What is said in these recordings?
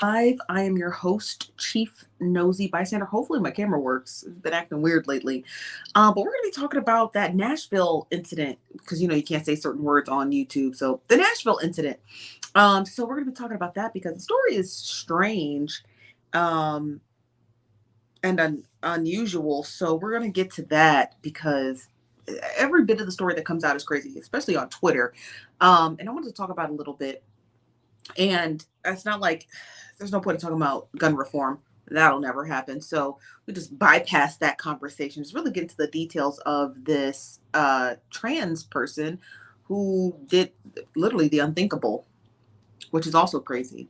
Live. I am your host, Chief Nosy Bystander. Hopefully, my camera works. It's been acting weird lately. But we're going to be talking about that Nashville incident because you can't say certain words on YouTube. So, the Nashville incident. So, we're going to be talking about that because the story is strange um, and unusual. So, we're going to get to that because every bit of the story that comes out is crazy, especially on Twitter. And I wanted to talk about a little bit. And it's not like there's no point in talking about gun reform. That'll never happen. So we just bypass that conversation. Just really get into the details of this trans person who did literally the unthinkable, which is also crazy.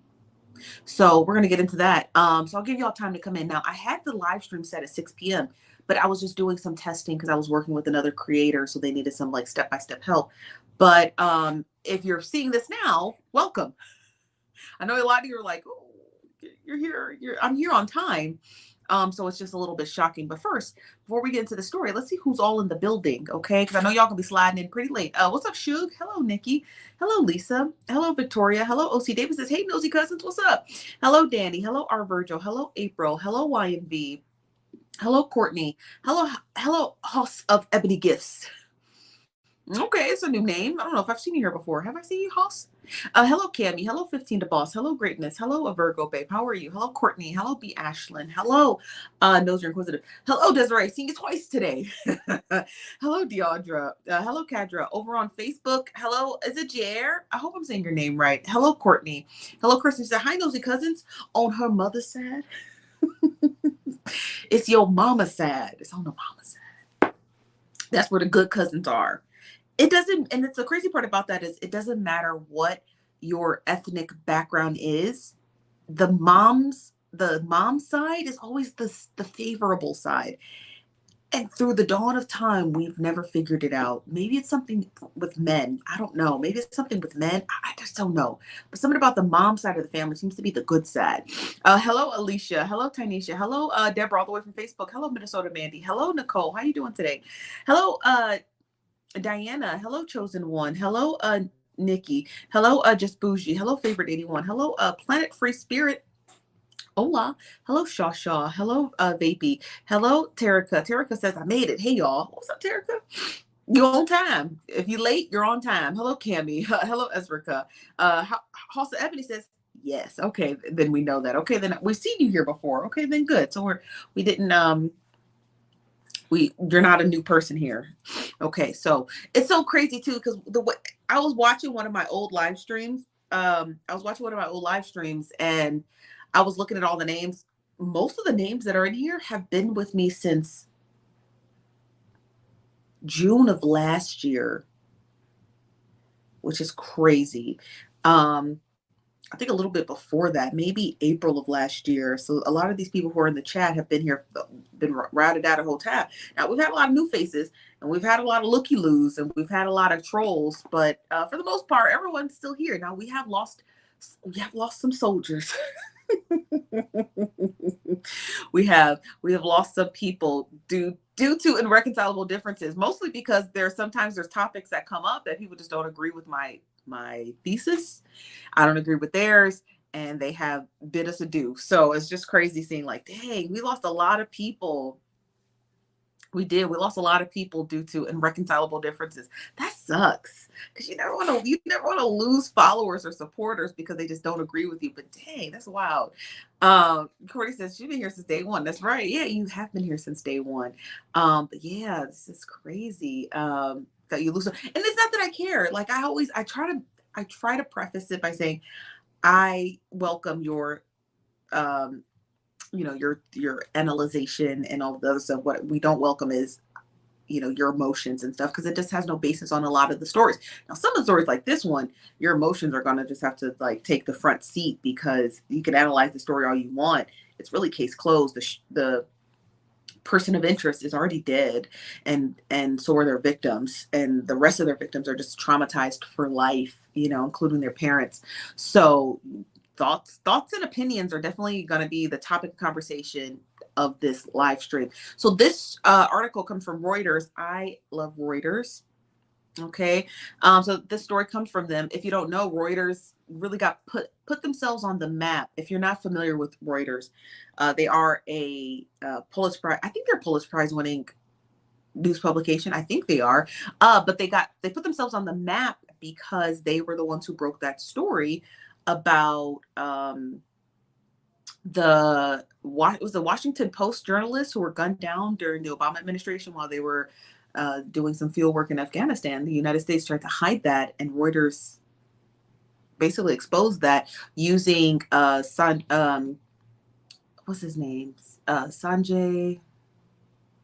So we're gonna get into that. So I'll give y'all time to come in. Now I had the live stream set at 6 p.m., but I was just doing some testing because I was working with another creator, so they needed some like step-by-step help. But if you're seeing this now, welcome. I know a lot of you are like, oh, you're here. I'm here on time. So it's just a little bit shocking. But first, before we get into the story, let's see who's all in the building, okay? Because I know y'all gonna be sliding in pretty late. What's up, Shug? Hello, Nikki. Hello, Lisa. Hello, Victoria. Hello, OC Davis says, hey, Nosy Cousins, what's up? Hello, Danny. Hello, R. Virgil. Hello, April. Hello, YNV. Hello, Courtney. Hello, House of Ebony Gifts. Okay, it's a new name. I don't know if I've seen you here before. Have I seen you, Hoss? Hello, Cammy. Hello, 15 to Boss. Hello, Greatness. Hello, a Virgo Babe. How are you? Hello, Courtney. Hello, B. Ashlyn. Hello, Nosy Inquisitive. Hello, Desiree. Seeing you twice today. Hello, Deandra. Hello, Kadra. Over on Facebook. Hello, is it Jair? I hope I'm saying your name right. Hello, Courtney. Hello, Kristen. She said, hi, Nosy Cousins. On her mother's side. It's your mama's side. It's on the mama's side. That's where the good cousins are. It doesn't, and it's the crazy part about that is it doesn't matter what your ethnic background is. The mom side is always the favorable side. And through the dawn of time, we've never figured it out. Maybe it's something with men. I don't know. Maybe it's something with men. I just don't know. But something about the mom side of the family seems to be the good side. Hello, Alicia. Hello, Tynesha. Hello, Deborah, all the way from Facebook. Hello, Minnesota Mandy. Hello, Nicole. How you doing today? Hello, Diana. Hello, Chosen One. Hello, Nikki. Hello, Just Bougie. Hello, Favorite 81. Hello, Planet Free Spirit. Hola. Hello, Shaw Shaw. Hello, Vapey. Hello, Terica. Terica says, I made it. Hey, y'all. What's up, Terica? You on time. If you're late, you're on time. Hello, Cammy. Hello, Ezrika. Hossa Ebony says, yes. Okay, then we know that. Okay, then we've seen you here before. Okay, then good. So we didn't you're not a new person here. Okay, so it's so crazy too because the way I was watching one of my old live streams. And I was looking at all the names. Most of the names that are in here have been with me since June of last year, which is crazy. I think a little bit before that, maybe April of last year. So a lot of these people who are in the chat have been here, been routed out a whole time. Now we've had a lot of new faces, and we've had a lot of looky-loos, and we've had a lot of trolls. But for the most part, everyone's still here. Now we have lost some soldiers. we have lost some people due to irreconcilable differences, mostly because sometimes there's topics that come up that people just don't agree with my thesis. I don't agree with theirs, and they have bid us adieu. So it's just crazy seeing like, dang, we lost a lot of people. We did. We lost a lot of people due to irreconcilable differences. That sucks because you never want to lose followers or supporters because they just don't agree with you. But dang, that's wild. Cordy says you've been here since day one. That's right. Yeah, you have been here since day one. But yeah, this is crazy. That you lose. And it's not that I care. Like I try to preface it by saying I welcome your your analyzation and all the other stuff. What we don't welcome is your emotions and stuff because it just has no basis on a lot of the stories. Now some of the stories like this one, your emotions are going to just have to like take the front seat because you can analyze the story all you want. It's really case closed. The person of interest is already dead, and so are their victims, and the rest of their victims are just traumatized for life, including their parents. So thoughts and opinions are definitely going to be the topic of conversation of this live stream. So this article comes from Reuters. I love Reuters. Okay. So this story comes from them. If you don't know, Reuters really got put themselves on the map. If you're not familiar with Reuters, they are a Pulitzer Prize. I think they're Pulitzer Prize winning news publication. I think they are. But they put themselves on the map because they were the ones who broke that story about it was the Washington Post journalists who were gunned down during the Obama administration while they were doing some field work in Afghanistan. The United States tried to hide that, and Reuters basically exposed that using what's his name? Sanjay.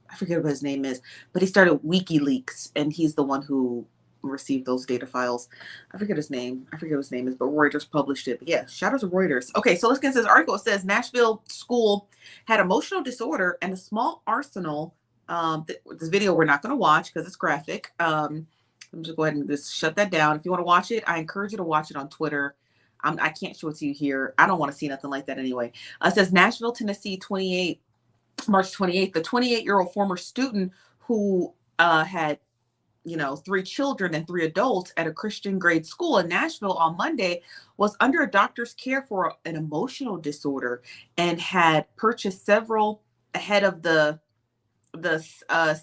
I forget what his name is, but he started WikiLeaks, and he's the one who received those data files. I forget his name. I forget what his name is, but Reuters published it. But yeah, shout out to Reuters. Okay, so let's get into this article. It says Nashville school had emotional disorder and a small arsenal. This video we're not going to watch because it's graphic. I'm just go ahead and just shut that down. If you want to watch it, I encourage you to watch it on Twitter. I can't show it to you here. I don't want to see nothing like that anyway. It says Nashville, Tennessee, March 28th, the 28-year-old former student who had, 3 children and 3 adults at a Christian grade school in Nashville on Monday was under a doctor's care for an emotional disorder and had purchased several ahead of the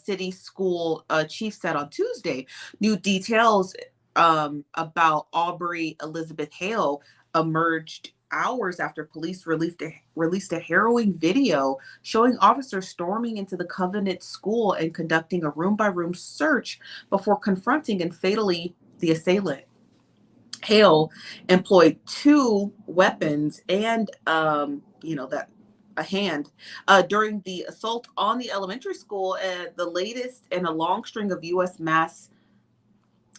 city school chief said on Tuesday. New details about Aubrey Elizabeth Hale emerged hours after police released a harrowing video showing officers storming into the Covenant school and conducting a room-by-room search before confronting and fatally the assailant. Hale employed 2 weapons and a hand during the assault on the elementary school, the latest in a long string of U.S. mass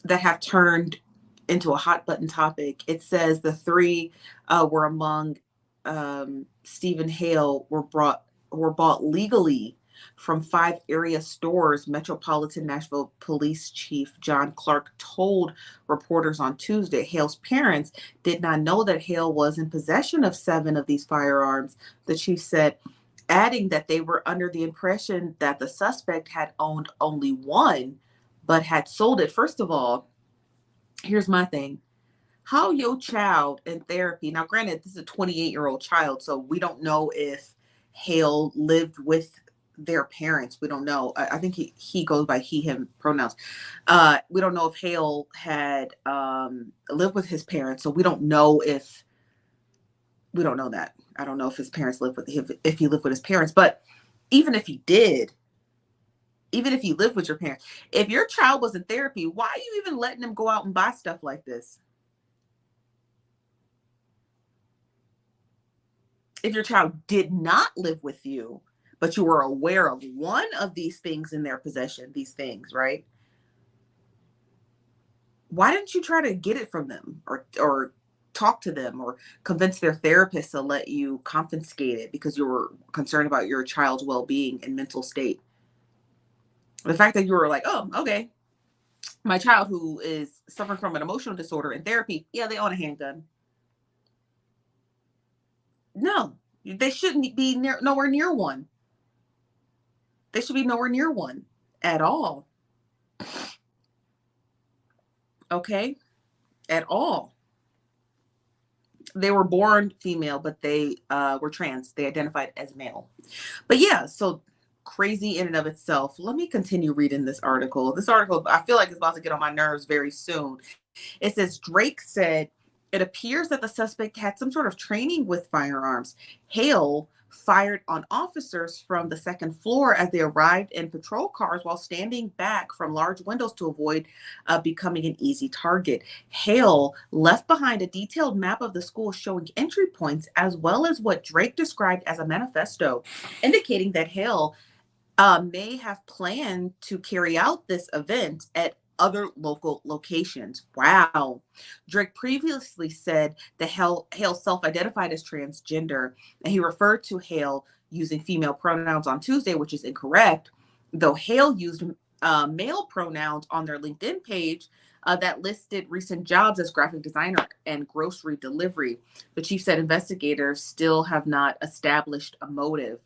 that have turned into a hot button topic. It says the 3 were among Stephen Hale were bought legally from 5 area stores. Metropolitan Nashville Police Chief John Clark told reporters on Tuesday Hale's parents did not know that Hale was in possession of 7 of these firearms, the chief said, adding that they were under the impression that the suspect had owned only 1, but had sold it. First of all, here's my thing. How your child in therapy, now granted, this is a 28-year-old child, so we don't know if Hale lived with their parents. We don't know. I think he goes by he, him pronouns. We don't know if Hale had lived with his parents, so we don't know that. I don't know if his parents lived with him, if he lived with his parents, but even if he did, even if you live with your parents, if your child was in therapy, why are you even letting them go out and buy stuff like this? If your child did not live with you, but you were aware of one of these things in their possession, these things, right? Why didn't you try to get it from them or talk to them or convince their therapist to let you confiscate it because you were concerned about your child's well-being and mental state? The fact that you were like, oh, okay, my child who is suffering from an emotional disorder in therapy, yeah, they own a handgun. No, they shouldn't be nowhere near one. They should be nowhere near one at all. Okay? At all. They were born female, but they were trans. They identified as male. But yeah, so crazy in and of itself. Let me continue reading this article. This article, I feel like it's about to get on my nerves very soon. It says Drake said, it appears that the suspect had some sort of training with firearms. Hale fired on officers from the second floor as they arrived in patrol cars while standing back from large windows to avoid becoming an easy target. Hale left behind a detailed map of the school showing entry points as well as what Drake described as a manifesto, indicating that Hale may have planned to carry out this event at other local locations. Wow. Drake previously said that Hale self-identified as transgender, and he referred to Hale using female pronouns on Tuesday, which is incorrect, though Hale used male pronouns on their LinkedIn page that listed recent jobs as graphic designer and grocery delivery. The chief said investigators still have not established a motive.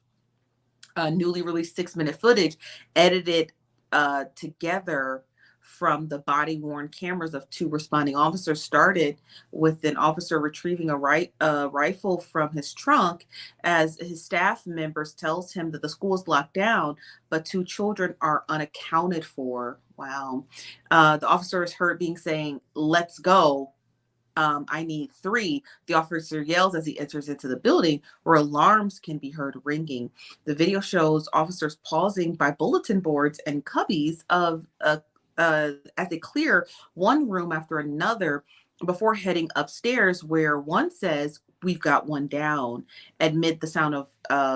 Newly released 6-minute footage edited together from the body-worn cameras of two responding officers started with an officer retrieving a rifle from his trunk as his staff members tells him that the school is locked down, but two children are unaccounted for. Wow. The officer is heard being saying, "Let's go. I need three." The officer yells as he enters into the building, where alarms can be heard ringing. The video shows officers pausing by bulletin boards and cubbies as they clear one room after another before heading upstairs, where one says, "We've got one down." Amid the sound of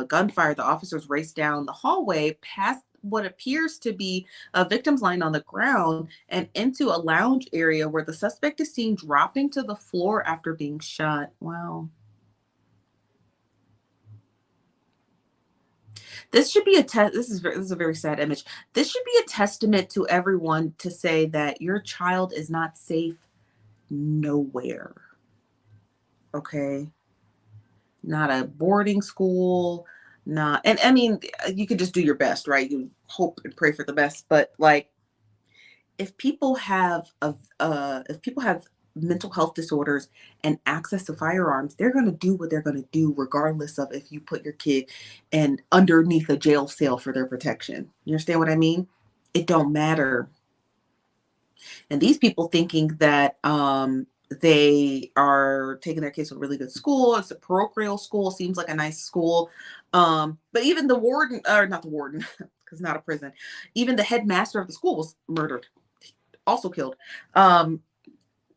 gunfire, the officers race down the hallway past what appears to be victims lying on the ground and into a lounge area where the suspect is seen dropping to the floor after being shot. Wow. This should be a test. This is a very sad image. This should be a testament to everyone to say that your child is not safe nowhere. Okay? Not a boarding school, not, and I mean, you could just do your best, right? You hope and pray for the best, but like, if people have if people have mental health disorders and access to firearms, they're going to do what they're going to do regardless of if you put your kid and underneath a jail cell for their protection. You understand what I mean? It don't matter. And these people thinking that they are taking their kids to a really good school. It's a parochial school, seems like a nice school. But even the warden, or not the warden, because not a prison, even the headmaster of the school was murdered, also killed.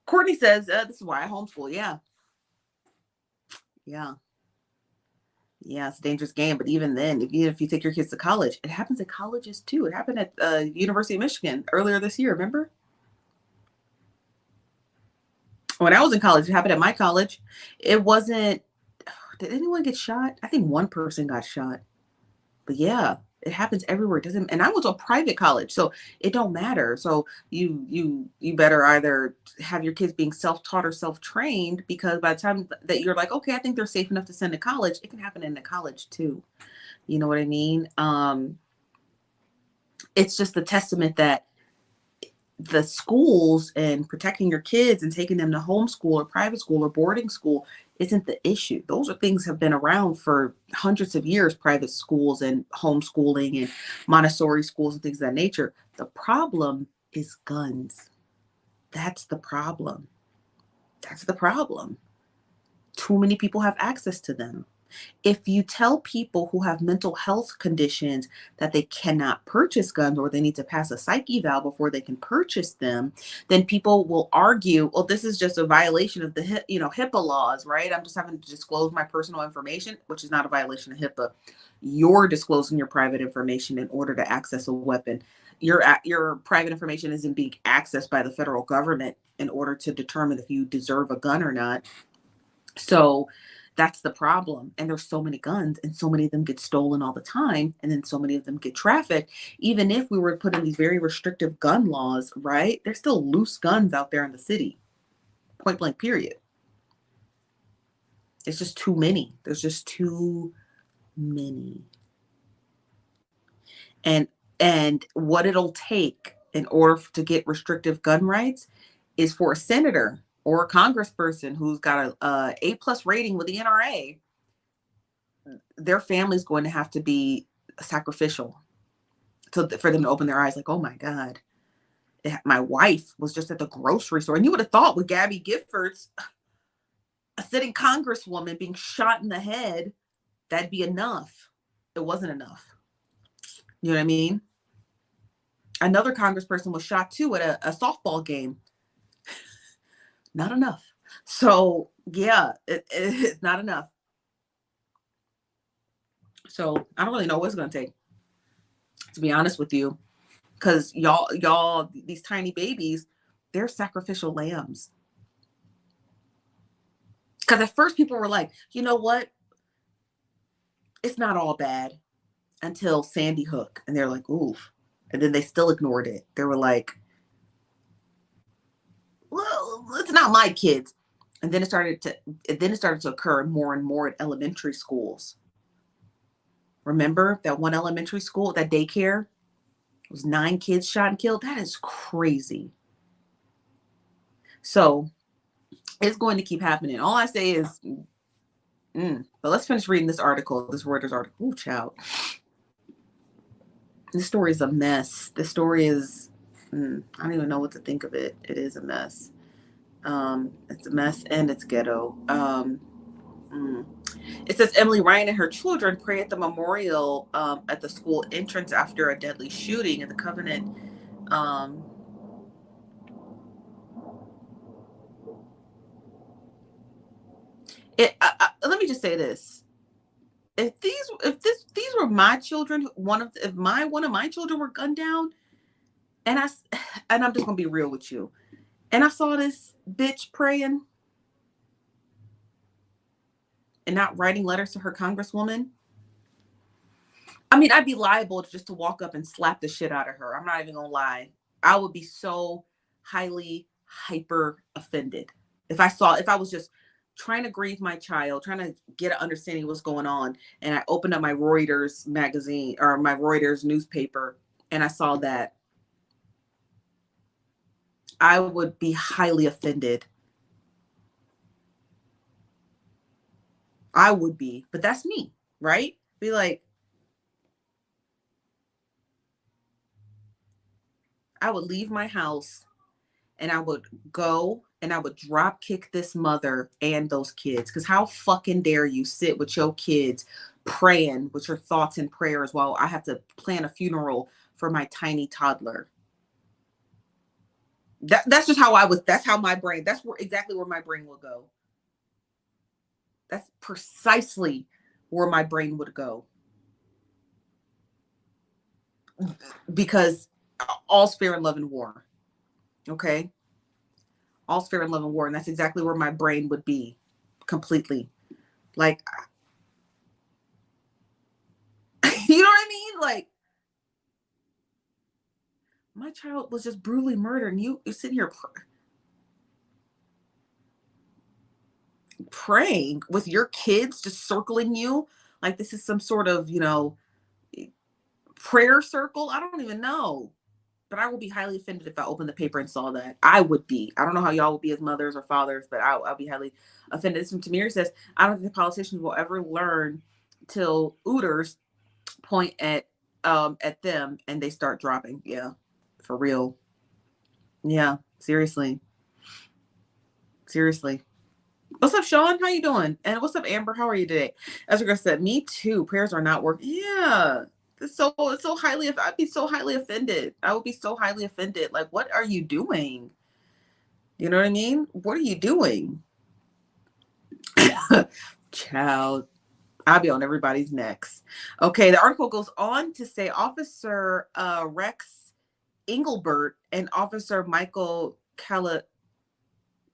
Courtney says, "This is why I homeschool." Yeah, yeah, yeah. It's a dangerous game, but even then, if you take your kids to college, it happens at colleges too. It happened at University of Michigan earlier this year. Remember? When I was in college, it happened at my college. It wasn't. Did anyone get shot? I think one person got shot. But yeah, it happens everywhere. It doesn't. And I went to a private college, so it don't matter. So you better either have your kids being self-taught or self-trained, because by the time that you're like, okay, I think they're safe enough to send to college, it can happen in the college too. You know what I mean? It's just a testament that the schools and protecting your kids and taking them to homeschool or private school or boarding school isn't the issue. Those are things have been around for hundreds of years, private schools and homeschooling and Montessori schools and things of that nature. The problem is guns. That's the problem. That's the problem. Too many people have access to them. If you tell people who have mental health conditions that they cannot purchase guns, or they need to pass a psych eval before they can purchase them, then people will argue, well, this is just a violation of the HIPAA laws, right? I'm just having to disclose my personal information, which is not a violation of HIPAA. You're disclosing your private information in order to access a weapon. Your private information isn't being accessed by the federal government in order to determine if you deserve a gun or not. So that's the problem. And there's so many guns, and so many of them get stolen all the time. And then so many of them get trafficked. Even if we were to put in these very restrictive gun laws, right? There's still loose guns out there in the city. Point blank, period. It's just too many. There's just too many. And what it'll take in order to get restrictive gun rights is for a senator or a congressperson who's got a A+ rating with the NRA. Their family's going to have to be sacrificial for them to open their eyes, like, oh my God, my wife was just at the grocery store. And you would have thought with Gabby Giffords, a sitting congresswoman, being shot in the head, that'd be enough. It wasn't enough. You know what I mean? Another congressperson was shot too at a softball game. Not enough. So yeah, it's not enough. So I don't really know what it's going to take, to be honest with you, because y'all, these tiny babies, they're sacrificial lambs. Because at first people were like, you know what? It's not all bad, until Sandy Hook, and they're like, ooh. And then they still ignored it. They were like, well, it's not my kids. And then it started to occur more and more at elementary schools. Remember that one elementary school, that daycare was 9 kids shot and killed. That is crazy. So it's going to keep happening. All I say is, but let's finish reading this article, this Reuters article. Ooh, child. This story is a mess. This story is, I don't even know what to think of it. It is a mess. It's a mess and it's ghetto. It says Emily Ryan and her children pray at the memorial at the school entrance after a deadly shooting at the Covenant. Let me just say this: if these were my children, one of my children were gunned down, and I'm just gonna be real with you, and I saw this bitch praying and not writing letters to her congresswoman. I mean, I'd be liable just to walk up and slap the shit out of her. I'm not even gonna lie. I would be so highly hyper offended if I was just trying to grieve my child, trying to get an understanding of what's going on, and I opened up my Reuters magazine or my Reuters newspaper and I saw that. I would be highly offended. I would be, but that's me, right? Be like, I would leave my house and I would go and I would drop kick this mother and those kids. Because how fucking dare you sit with your kids praying with your thoughts and prayers while I have to plan a funeral for my tiny toddler. That's just how that's how my brain, exactly where my brain will go. That's precisely where my brain would go. Because all's fair in love and war. Okay? All's fair in love and war. And that's exactly where my brain would be completely. Like, you know what I mean? Like, my child was just brutally murdered and you sit here praying with your kids just circling you like this is some sort of, prayer circle. I don't even know. But I would be highly offended if I opened the paper and saw that. I would be. I don't know how y'all would be as mothers or fathers, but I'll be highly offended. This from Tamir says, I don't think the politicians will ever learn till Ooters point at them and they start dropping. Yeah, for real. Yeah, seriously. Seriously. What's up, Sean? How you doing? And what's up, Amber? How are you today? Ezra said, me too. Prayers are not working. Yeah. It's so highly, I'd be so highly offended. I would be so highly offended. Like, what are you doing? You know what I mean? What are you doing? Child, I'll be on everybody's necks. Okay, the article goes on to say Officer Rex Engelbert and Officer Michael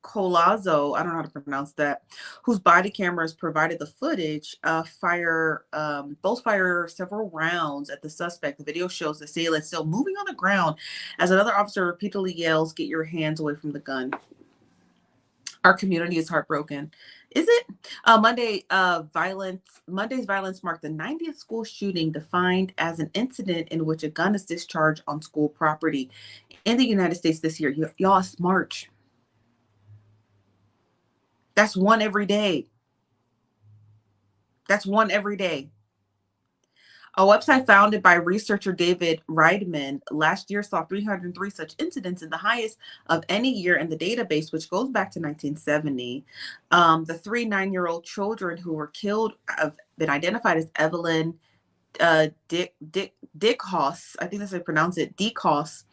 Colazzo, I don't know how to pronounce that, whose body cameras provided the footage, both fire several rounds at the suspect. The video shows the assailant still moving on the ground as another officer repeatedly yells, "Get your hands away from the gun." Our community is heartbroken. Is it? Monday's violence marked the 90th school shooting defined as an incident in which a gun is discharged on school property in the United States this year. Y'all, it's March. That's one every day. That's one every day. A website founded by researcher David Reidman last year saw 303 such incidents, and the highest of any year in the database, which goes back to 1970. The 3 9-year-old children who were killed have been identified as Evelyn Dickhouse, I think that's how you pronounce it, Dickhouse,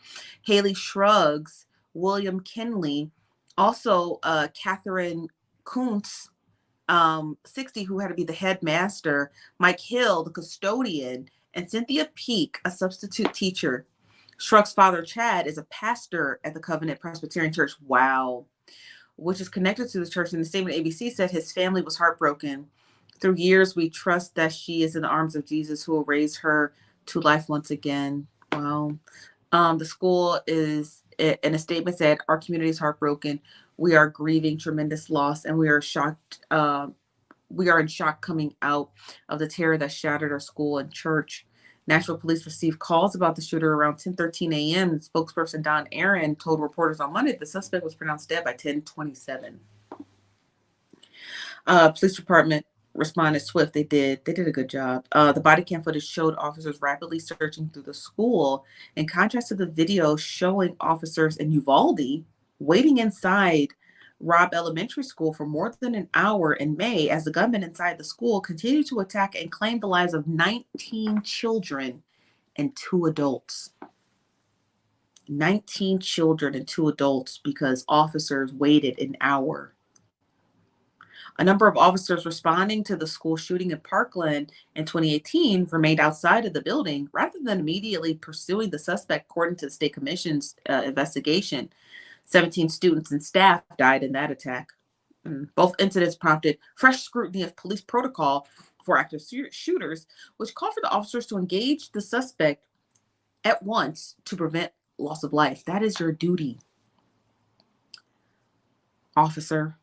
Haley Shrugs, William Kinley, also Catherine Kuntz, 60, who had to be the headmaster, Mike Hill, the custodian, and Cynthia Peak, a substitute teacher. Shrug's father, Chad, is a pastor at the Covenant Presbyterian Church, wow, which is connected to the church. In the statement, ABC said his family was heartbroken. Through years, we trust that she is in the arms of Jesus, who will raise her to life once again. Wow. The school is, in a statement, said, our community is heartbroken. We are grieving tremendous loss, and we are shocked. We are in shock coming out of the terror that shattered our school and church. Nashville police received calls about the shooter around 10:13 a.m. And spokesperson Don Aaron told reporters on Monday the suspect was pronounced dead by 10:27. Police department responded swift. They did a good job. The body cam footage showed officers rapidly searching through the school, in contrast to the video showing officers in Uvalde waiting inside Robb Elementary School for more than an hour in May as the gunmen inside the school continued to attack and claim the lives of 19 children and 2 adults. 19 children and 2 adults because officers waited an hour. A number of officers responding to the school shooting in Parkland in 2018 remained outside of the building rather than immediately pursuing the suspect, according to the state commission's investigation. 17 students and staff died in that attack. Both incidents prompted fresh scrutiny of police protocol for active shooters, which called for the officers to engage the suspect at once to prevent loss of life. That is your duty, officer.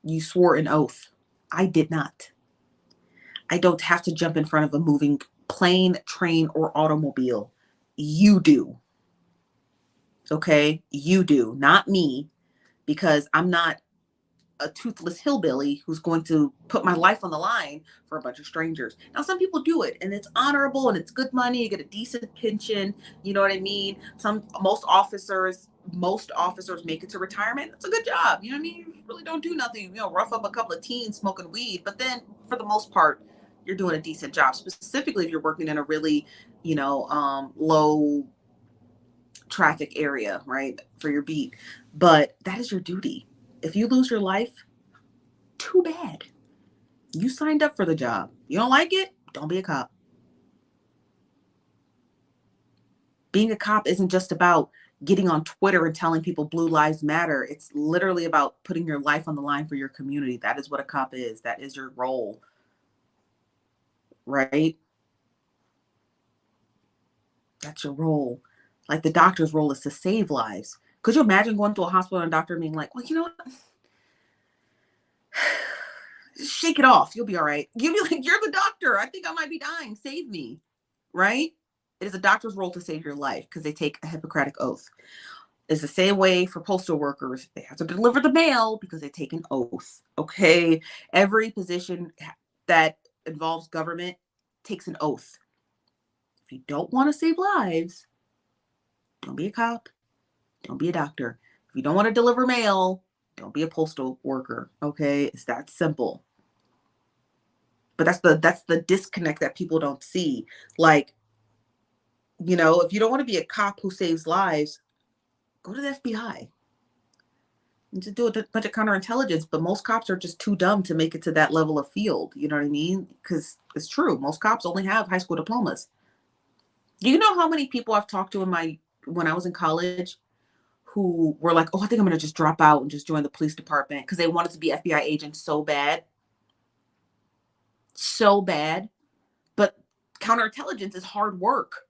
You swore an oath. I did not. I don't have to jump in front of a moving plane, train, or automobile. You do. Okay? You do, not me, because I'm not a toothless hillbilly who's going to put my life on the line for a bunch of strangers. Now, some people do it and it's honorable and it's good money. You get a decent pension. You know what I mean? Most officers make it to retirement. It's a good job. You know what I mean? You really don't do nothing, rough up a couple of teens smoking weed. But then for the most part, you're doing a decent job, specifically if you're working in a really, low traffic area, right? For your beat. But that is your duty. If you lose your life, too bad. You signed up for the job. You don't like it? Don't be a cop. Being a cop isn't just about getting on Twitter and telling people Blue Lives Matter. It's literally about putting your life on the line for your community. That is what a cop is. That is your role. Right? That's your role. Like the doctor's role is to save lives. Could you imagine going to a hospital and a doctor being like, well, you know what? Shake it off. You'll be all right. You'll be like, you're the doctor. I think I might be dying. Save me. Right? It is a doctor's role to save your life because they take a Hippocratic oath. It's the same way for postal workers. They have to deliver the mail because they take an oath. Okay? Every position that involves government takes an oath. If you don't want to save lives, don't be a cop. Don't be a doctor. If you don't want to deliver mail, don't be a postal worker. Okay? It's that simple. But that's the disconnect that people don't see. Like, if you don't want to be a cop who saves lives, go to the FBI. And just do a bunch of counterintelligence. But most cops are just too dumb to make it to that level of field. You know what I mean? Because it's true. Most cops only have high school diplomas. Do you know how many people I've talked to when I was in college who were like, oh, I think I'm going to just drop out and just join the police department because they wanted to be FBI agents so bad. So bad. But counterintelligence is hard work.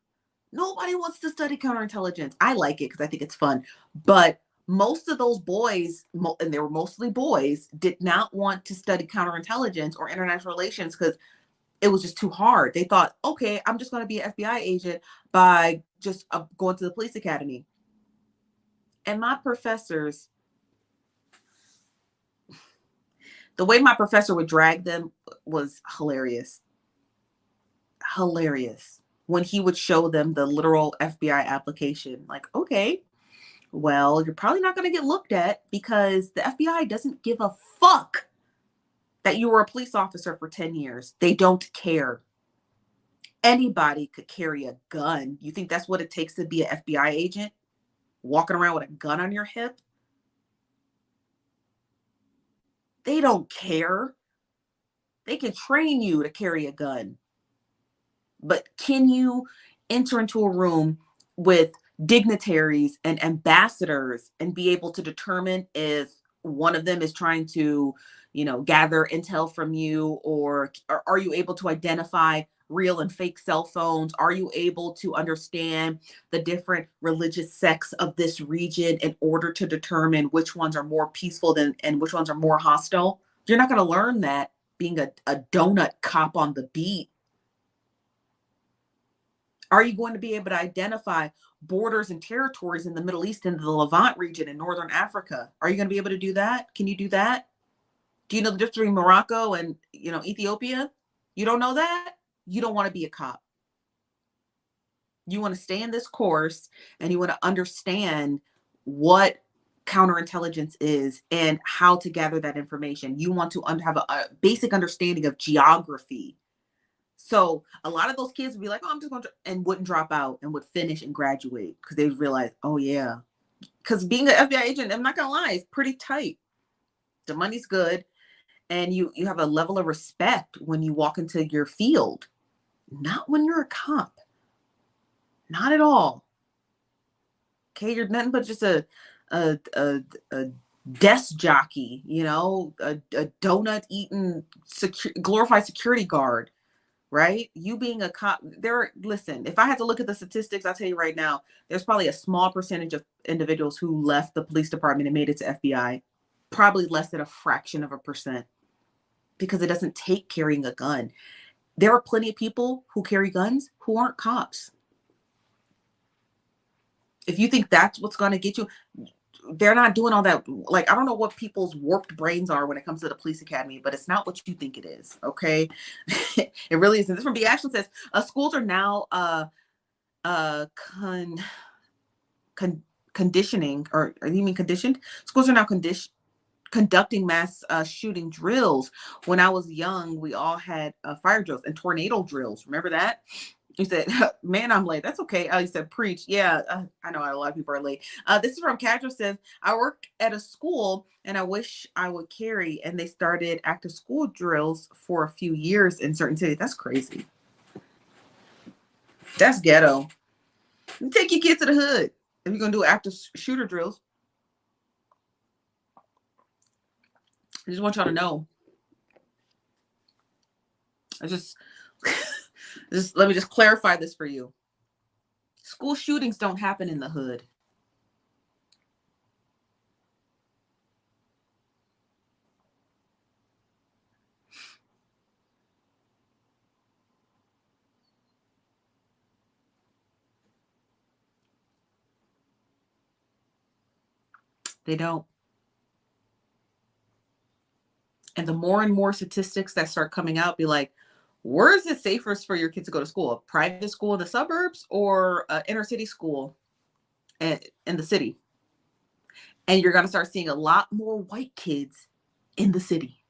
Nobody wants to study counterintelligence. I like it because I think it's fun. But most of those boys, and they were mostly boys, did not want to study counterintelligence or international relations because it was just too hard. They thought, okay, I'm just going to be an FBI agent by just going to the police academy. And my professors, the way my professor would drag them was hilarious. Hilarious. When he would show them the literal FBI application, like, okay, well, you're probably not going to get looked at because the FBI doesn't give a fuck that you were a police officer for 10 years. They don't care. Anybody could carry a gun. You think that's what it takes to be an FBI agent? Walking around with a gun on your hip? They don't care. They can train you to carry a gun. But can you enter into a room with dignitaries and ambassadors and be able to determine if one of them is trying to, gather intel from you, or are you able to identify real and fake cell phones? Are you able to understand the different religious sects of this region in order to determine which ones are more peaceful and which ones are more hostile? You're not going to learn that being a donut cop on the beat. Are you going to be able to identify borders and territories in the Middle East and the Levant region in Northern Africa? Are you going to be able to do that? Can you do that? Do you know the difference between Morocco and, Ethiopia? You don't know that? You don't want to be a cop. You want to stay in this course and you want to understand what counterintelligence is and how to gather that information. You want to have a basic understanding of geography. So a lot of those kids would be like, oh, I'm just going to, and wouldn't drop out and would finish and graduate because they would realize, oh, yeah. Because being an FBI agent, I'm not going to lie, is pretty tight. The money's good. And you have a level of respect when you walk into your field. Not when you're a cop. Not at all. Okay, you're nothing but just a desk jockey, a donut eating glorified security guard, right? You being a cop, listen, if I had to look at the statistics, I'll tell you right now, there's probably a small percentage of individuals who left the police department and made it to FBI, probably less than a fraction of a percent, because it doesn't take carrying a gun. There are plenty of people who carry guns who aren't cops. If you think that's what's going to get you, they're not doing all that. Like, I don't know what people's warped brains are when it comes to the police academy, but it's not what you think it is. Okay. It really isn't. This from B Action says, schools are now conditioning, or you mean conditioned? Schools are now conducting mass shooting drills. When I was young, we all had fire drills and tornado drills. Remember that? He said, man, I'm late. That's okay. He said, preach. Yeah, I know a lot of people are late. This is from Cadra says, I work at a school and I wish I would carry. And they started active school drills for a few years in certain cities. That's crazy. That's ghetto. You take your kids to the hood if you're going to do active shooter drills. I just want y'all to know. Let me just clarify this for you. School shootings don't happen in the hood. They don't. And the more and more statistics that start coming out, be like, where is it safest for your kids to go to school? A private school in the suburbs or an inner city school in the city? And you're going to start seeing a lot more white kids in the city.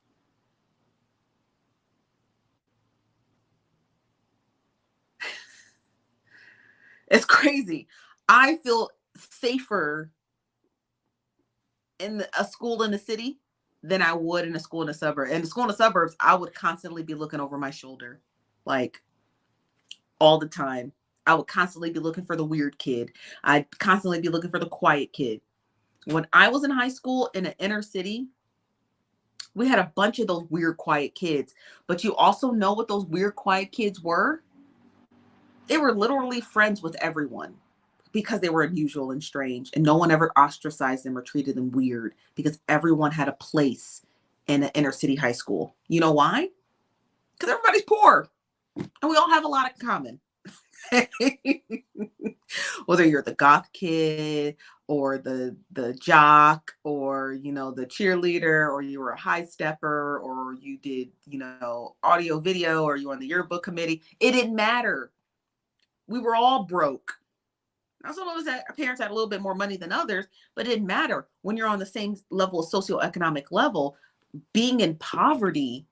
It's crazy. I feel safer in a school in the city than I would in a school in the suburb. And the school in the suburbs, I would constantly be looking over my shoulder, like all the time. I would constantly be looking for the weird kid. I'd constantly be looking for the quiet kid. When I was in high school in an inner city, we had a bunch of those weird, quiet kids. But you also know what those weird, quiet kids were? They were literally friends with everyone because they were unusual and strange. And no one ever ostracized them or treated them weird because everyone had a place in an inner city high school. You know why? Because everybody's poor and we all have a lot in common. Whether you're the goth kid or the jock or the cheerleader, or you were a high stepper, or you did audio video, or you were on the yearbook committee, it didn't matter. We were all broke. Now some of us our parents had a little bit more money than others, but it didn't matter. When you're on the same level of socioeconomic level, being in poverty,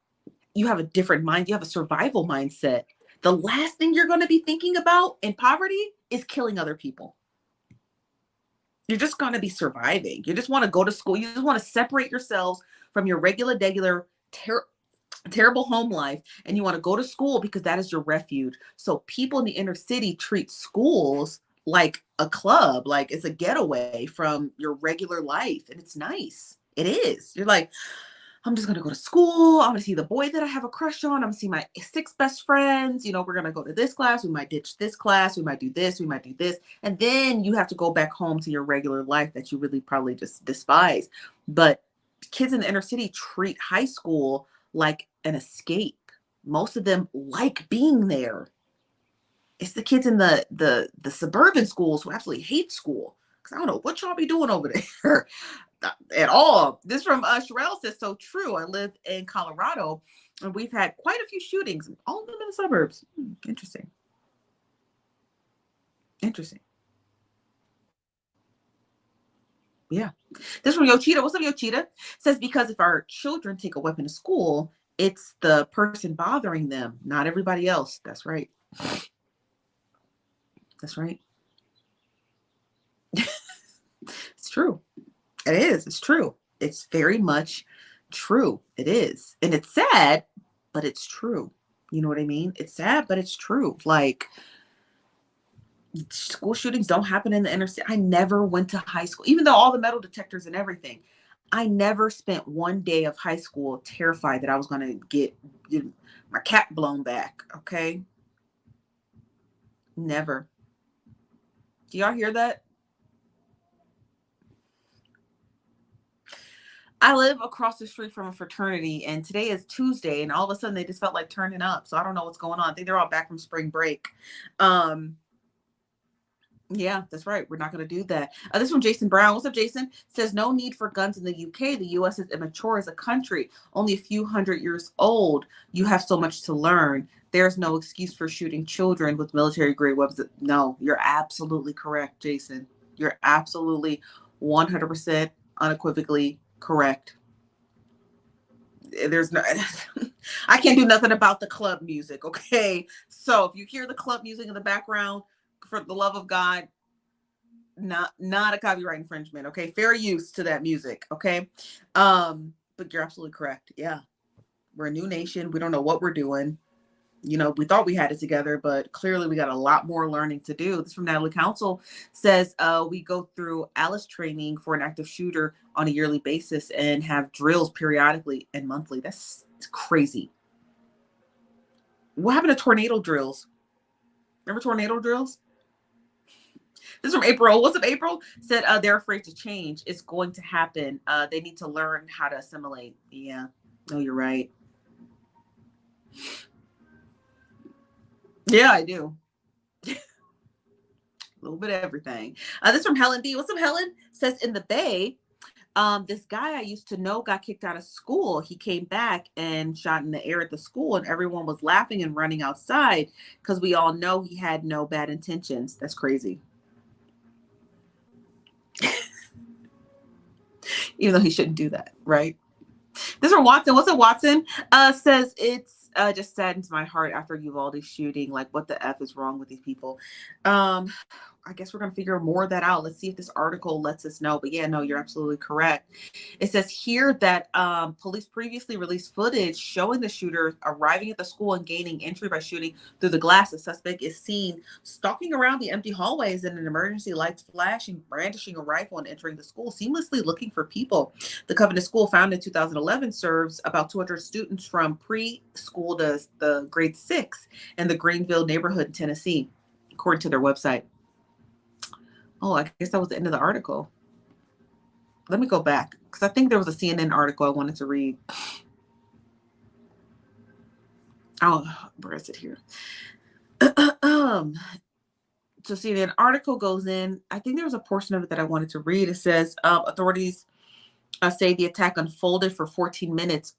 you have a different mind. You have a survival mindset. The last thing you're going to be thinking about in poverty is killing other people. You're just going to be surviving. You just want to go to school. You just want to separate yourselves from your regular, terrible home life. And you want to go to school because that is your refuge. So people in the inner city treat schools like a club, like it's a getaway from your regular life. And it's nice. It is. You're like, I'm just going to go to school. I'm going to see the boy that I have a crush on. I'm going to see my 6 best friends. We're going to go to this class. We might ditch this class. We might do this. We might do this. And then you have to go back home to your regular life that you really probably just despise. But kids in the inner city treat high school like an escape. Most of them like being there. It's the kids in the suburban schools who absolutely hate school. Because I don't know what y'all be doing over there at all. This from Sherelle says, so true. I live in Colorado and we've had quite a few shootings, all of them in the suburbs. Interesting. Interesting. Yeah. This from Yochita. What's up, Yochita? Says because if our children take a weapon to school, it's the person bothering them, not everybody else. That's right. That's right. It's true. It is. It's true. It's very much true. It is. And it's sad, but it's true. You know what I mean? It's sad, but it's true. Like, school shootings don't happen in the inner city. I never went to high school, even though all the metal detectors and everything. I never spent one day of high school terrified that I was going to get my cap blown back. Okay. Never. Do y'all hear that? I live across the street from a fraternity, and today is Tuesday, and all of a sudden they just felt like turning up. So I don't know what's going on. I think they're all back from spring break. Um, Yeah, that's right. We're not going to do that. This from Jason Brown. What's up, Jason? Says no need for guns in the UK. The US is immature as a country, only a few hundred years old. You have so much to learn. There's no excuse for shooting children with military grade weapons. No, you're absolutely correct, Jason. You're absolutely 100% unequivocally correct. There's no, I can't do nothing about the club music. Okay. So if you hear the club music in the background, for the love of God, not a copyright infringement. Okay, fair use to that music. Okay, but you're absolutely correct. Yeah, we're a new nation. We don't know what we're doing. You know, we thought we had it together, but clearly we got a lot more learning to do. This from Natalie Council says we go through Alice training for an active shooter on a yearly basis and have drills periodically and monthly. That's crazy. What happened to tornado drills? Remember tornado drills? This is from April. What's up, April? Said they're afraid to change. It's going to happen. They need to learn how to assimilate. Yeah. No, you're right. Yeah, I do. A little bit of everything. This is from Helen D. What's up, Helen? Says in the Bay, this guy I used to know got kicked out of school. He came back and shot in the air at the school, and everyone was laughing and running outside because we all know he had no bad intentions. That's crazy. Even though he shouldn't do that, right? This is from Watson. What's up, Watson? Says it's just saddens my heart after Uvalde shooting. Like, what the F is wrong with these people? I guess we're gonna figure more of that out. Let's see if this article lets us know. But yeah, no, you're absolutely correct. It says here that police previously released footage showing the shooter arriving at the school and gaining entry by shooting through the glass. The suspect is seen stalking around the empty hallways and an emergency lights flashing, brandishing a rifle and entering the school, seamlessly looking for people. The Covenant School, founded in 2011, serves about 200 students from preschool to the grade 6 in the Greenville neighborhood in Tennessee, according to their website. Oh, I guess that was the end of the article. Let me go back because I think there was a CNN article I wanted to read. Oh, where is it here? So CNN article goes in. I think there was a portion of it that I wanted to read. It says authorities say the attack unfolded for 14 minutes,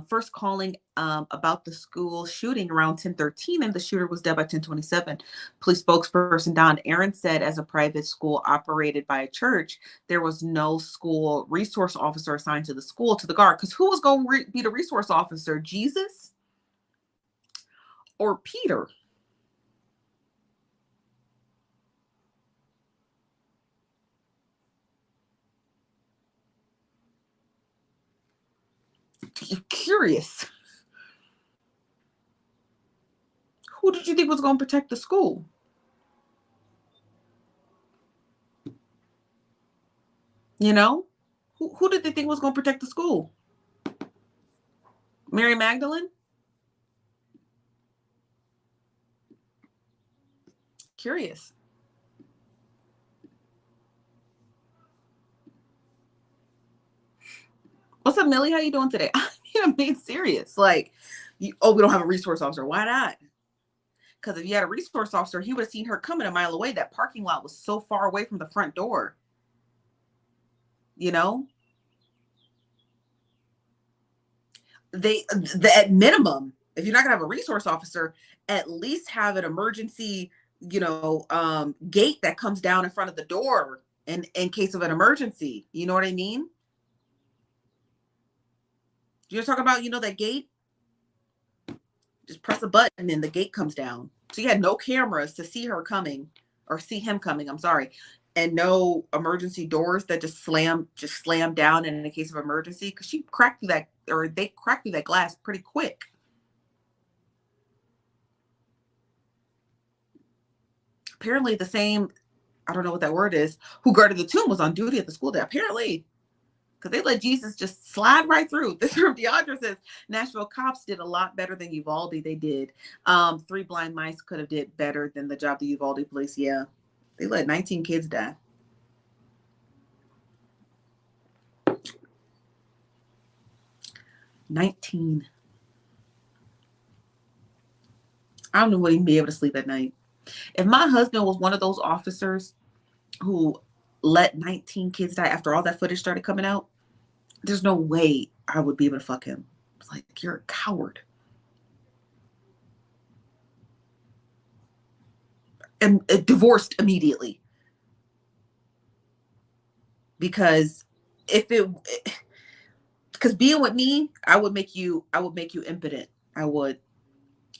first calling about the school shooting around 10:13, and the shooter was dead by 10:27. Police spokesperson Don Aaron said, as a private school operated by a church, there was no school resource officer assigned to the school, to the guard. Because who was going to be the resource officer? Jesus or Peter? Curious. Who did you think was going to protect the school? You know, who did they think was going to protect the school? Mary Magdalene? Curious. What's up, Millie? How you doing today? I'm being serious. Like, we don't have a resource officer. Why not? Because if you had a resource officer, he would have seen her coming a mile away. That parking lot was so far away from the front door. You know, at minimum, if you're not gonna have a resource officer, at least have an emergency, gate that comes down in front of the door in case of an emergency. You know what I mean? You're talking about, that gate? Just press a button and the gate comes down. So you had no cameras to see her coming or see him coming. I'm sorry. And no emergency doors that just slam down in a case of emergency. Cause she cracked through that, or they cracked through that glass pretty quick. Apparently the same, I don't know what that word is, who guarded the tomb was on duty at the school day. Apparently, because they let Jesus just slide right through. This from Deandra says, Nashville cops did a lot better than Uvalde. They did. 3 blind mice could have did better than the job the Uvalde police. Yeah. They let 19 kids die. $19. I don't know what he'd be able to sleep at night. If my husband was one of those officers who let 19 kids die after all that footage started coming out, there's no way I would be able to fuck him. It's like, you're a coward. And divorced immediately. Because because being with me, I would make you impotent. I would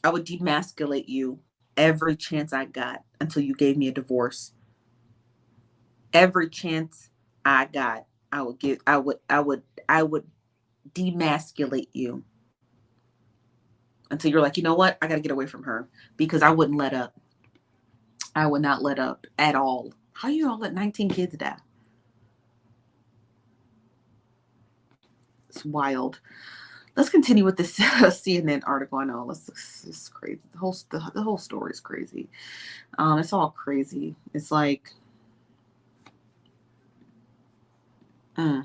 demasculate you every chance I got until you gave me a divorce. Every chance I got, I would demasculate you until you're like, you know what? I got to get away from her, because I wouldn't let up. I would not let up at all. How you all let 19 kids die? It's wild. Let's continue with this CNN article. I know it's crazy. The whole story is crazy. It's all crazy. It's like, they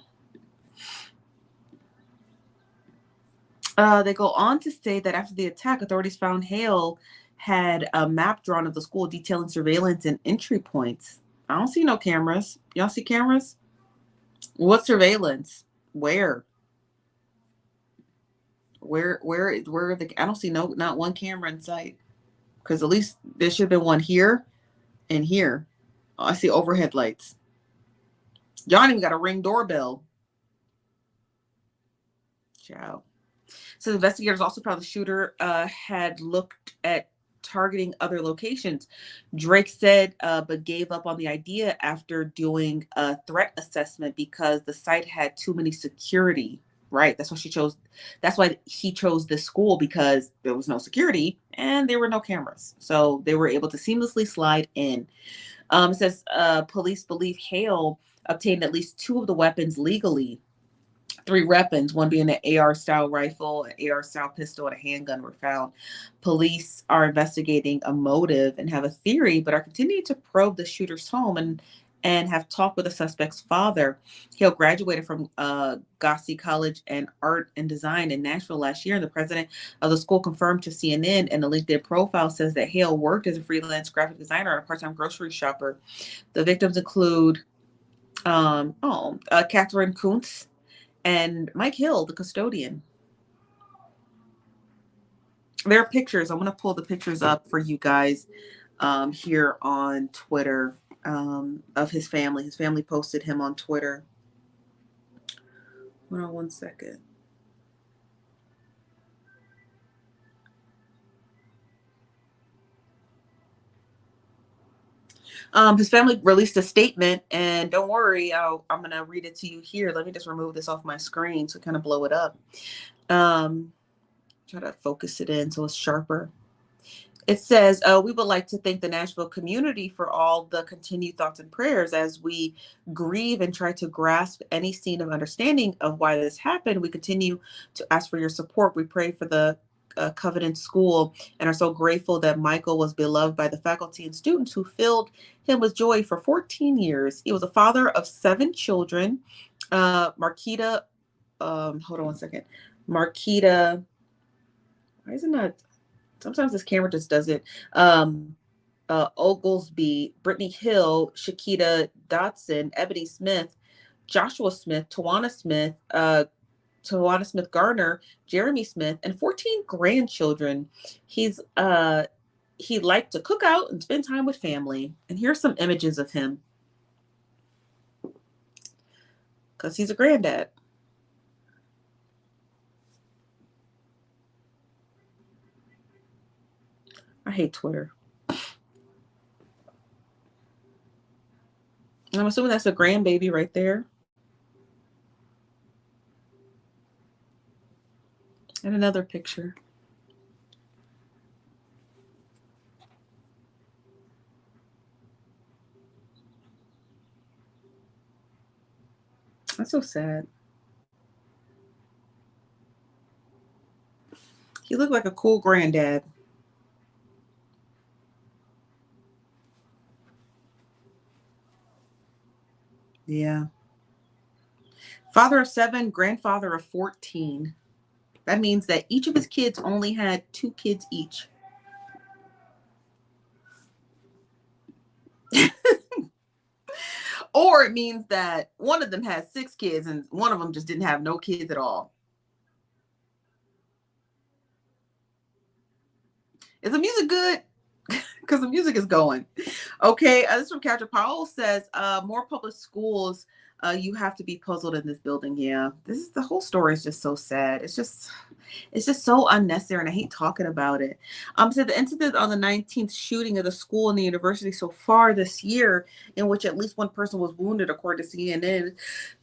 go on to say that after the attack, authorities found Hale had a map drawn of the school detailing surveillance and entry points. I don't see no cameras. Y'all see cameras? What surveillance? Where? Where are the? I don't see not one camera in sight. Because at least there should have been one here and here. Oh, I see overhead lights. Y'all ain't even got a Ring doorbell. Ciao. So investigators also found the shooter had looked at targeting other locations. Drake said, but gave up on the idea after doing a threat assessment because the site had too many security. Right. That's why he chose this school, because there was no security and there were no cameras. So they were able to seamlessly slide in. It says police believe Hale obtained at least 2 of the weapons legally. 3 weapons, one being an AR-style rifle, an AR-style pistol, and a handgun were found. Police are investigating a motive and have a theory, but are continuing to probe the shooter's home and have talked with the suspect's father. Hale graduated from Gossie College and Art and Design in Nashville last year, and the president of the school confirmed to CNN, and the LinkedIn profile says that Hale worked as a freelance graphic designer and a part-time grocery shopper. The victims include Catherine Kuntz and Mike Hill, the custodian. There are pictures. I'm going to pull the pictures up for you guys here on Twitter of his family. His family posted him on Twitter. Hold on one second. His family released a statement, and don't worry, I'm going to read it to you here. Let me just remove this off my screen to kind of blow it up. Try to focus it in so it's sharper. It says, we would like to thank the Nashville community for all the continued thoughts and prayers as we grieve and try to grasp any scene of understanding of why this happened. We continue to ask for your support. We pray for the Covenant School and are so grateful that Michael was beloved by the faculty and students who filled him with joy for 14 years. He was a father of 7 children. Marquita, hold on one second. Marquita, why is it not? Sometimes this camera just does it. Oglesby, Brittany Hill, Shakita Dotson, Ebony Smith, Joshua Smith, Tawana Smith Garner, Jeremy Smith, and 14 grandchildren. He liked to cook out and spend time with family. And here's some images of him because he's a granddad. I hate Twitter. I'm assuming that's a grandbaby right there. And another picture. That's so sad. He looked like a cool granddad. Yeah. Father of 7, grandfather of 14. That means that each of his kids only had 2 kids each. Or it means that one of them has 6 kids and one of them just didn't have no kids at all. Is the music good? Because the music is going. Okay, this is from Catcher Powell says, more public schools, you have to be puzzled in this building. Yeah, the whole story is just so sad. It's just so unnecessary, and I hate talking about it. So the incident on the 19th shooting of the school and the university so far this year, in which at least one person was wounded, according to CNN.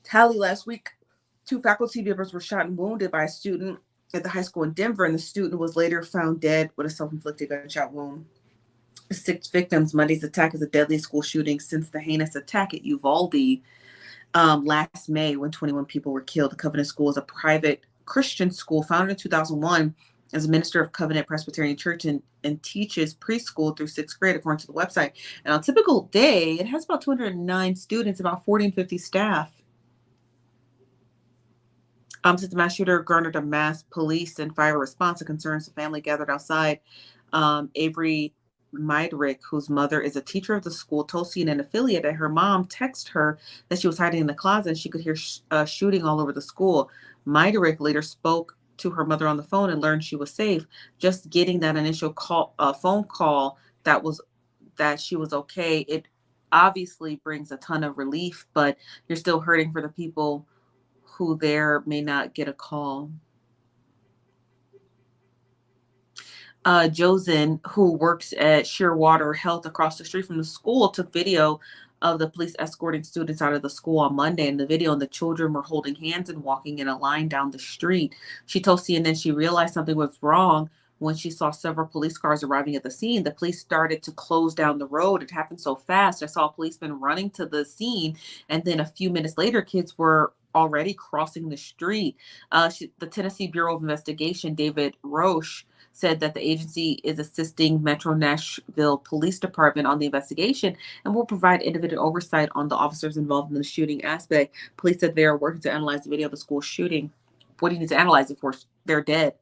Tally last week, 2 faculty members were shot and wounded by a student at the high school in Denver, and the student was later found dead with a self-inflicted gunshot wound. 6 victims. Monday's attack is the deadliest school shooting since the heinous attack at Uvalde last May, when 21 people were killed. The Covenant School is a private Christian school founded in 2001 as a minister of Covenant Presbyterian Church and teaches preschool through 6th grade, according to the website. And on a typical day, it has about 209 students, about 40 and 50 staff. Since the mass shooter garnered a mass police and fire response to concerns, the family gathered outside. Avery Meidrich, whose mother is a teacher of the school, told CNN affiliate that her mom texted her that she was hiding in the closet and she could hear shooting all over the school. Meidrich later spoke to her mother on the phone and learned she was safe. Just getting that initial phone call that she was okay, it obviously brings a ton of relief, but you're still hurting for the people who there may not get a call. Josen, who works at Shearwater Health across the street from the school, took video of the police escorting students out of the school on Monday. In the video, and the children were holding hands and walking in a line down the street. She told CNN she realized something was wrong when she saw several police cars arriving at the scene. The police started to close down the road. It happened so fast. I saw a policeman running to the scene, and then a few minutes later, kids were already crossing the street. The Tennessee Bureau of Investigation, David Roche, said that the agency is assisting Metro Nashville Police Department on the investigation and will provide individual oversight on the officers involved in the shooting aspect. Police said they are working to analyze the video of the school shooting. What do you need to analyze it for? They're dead.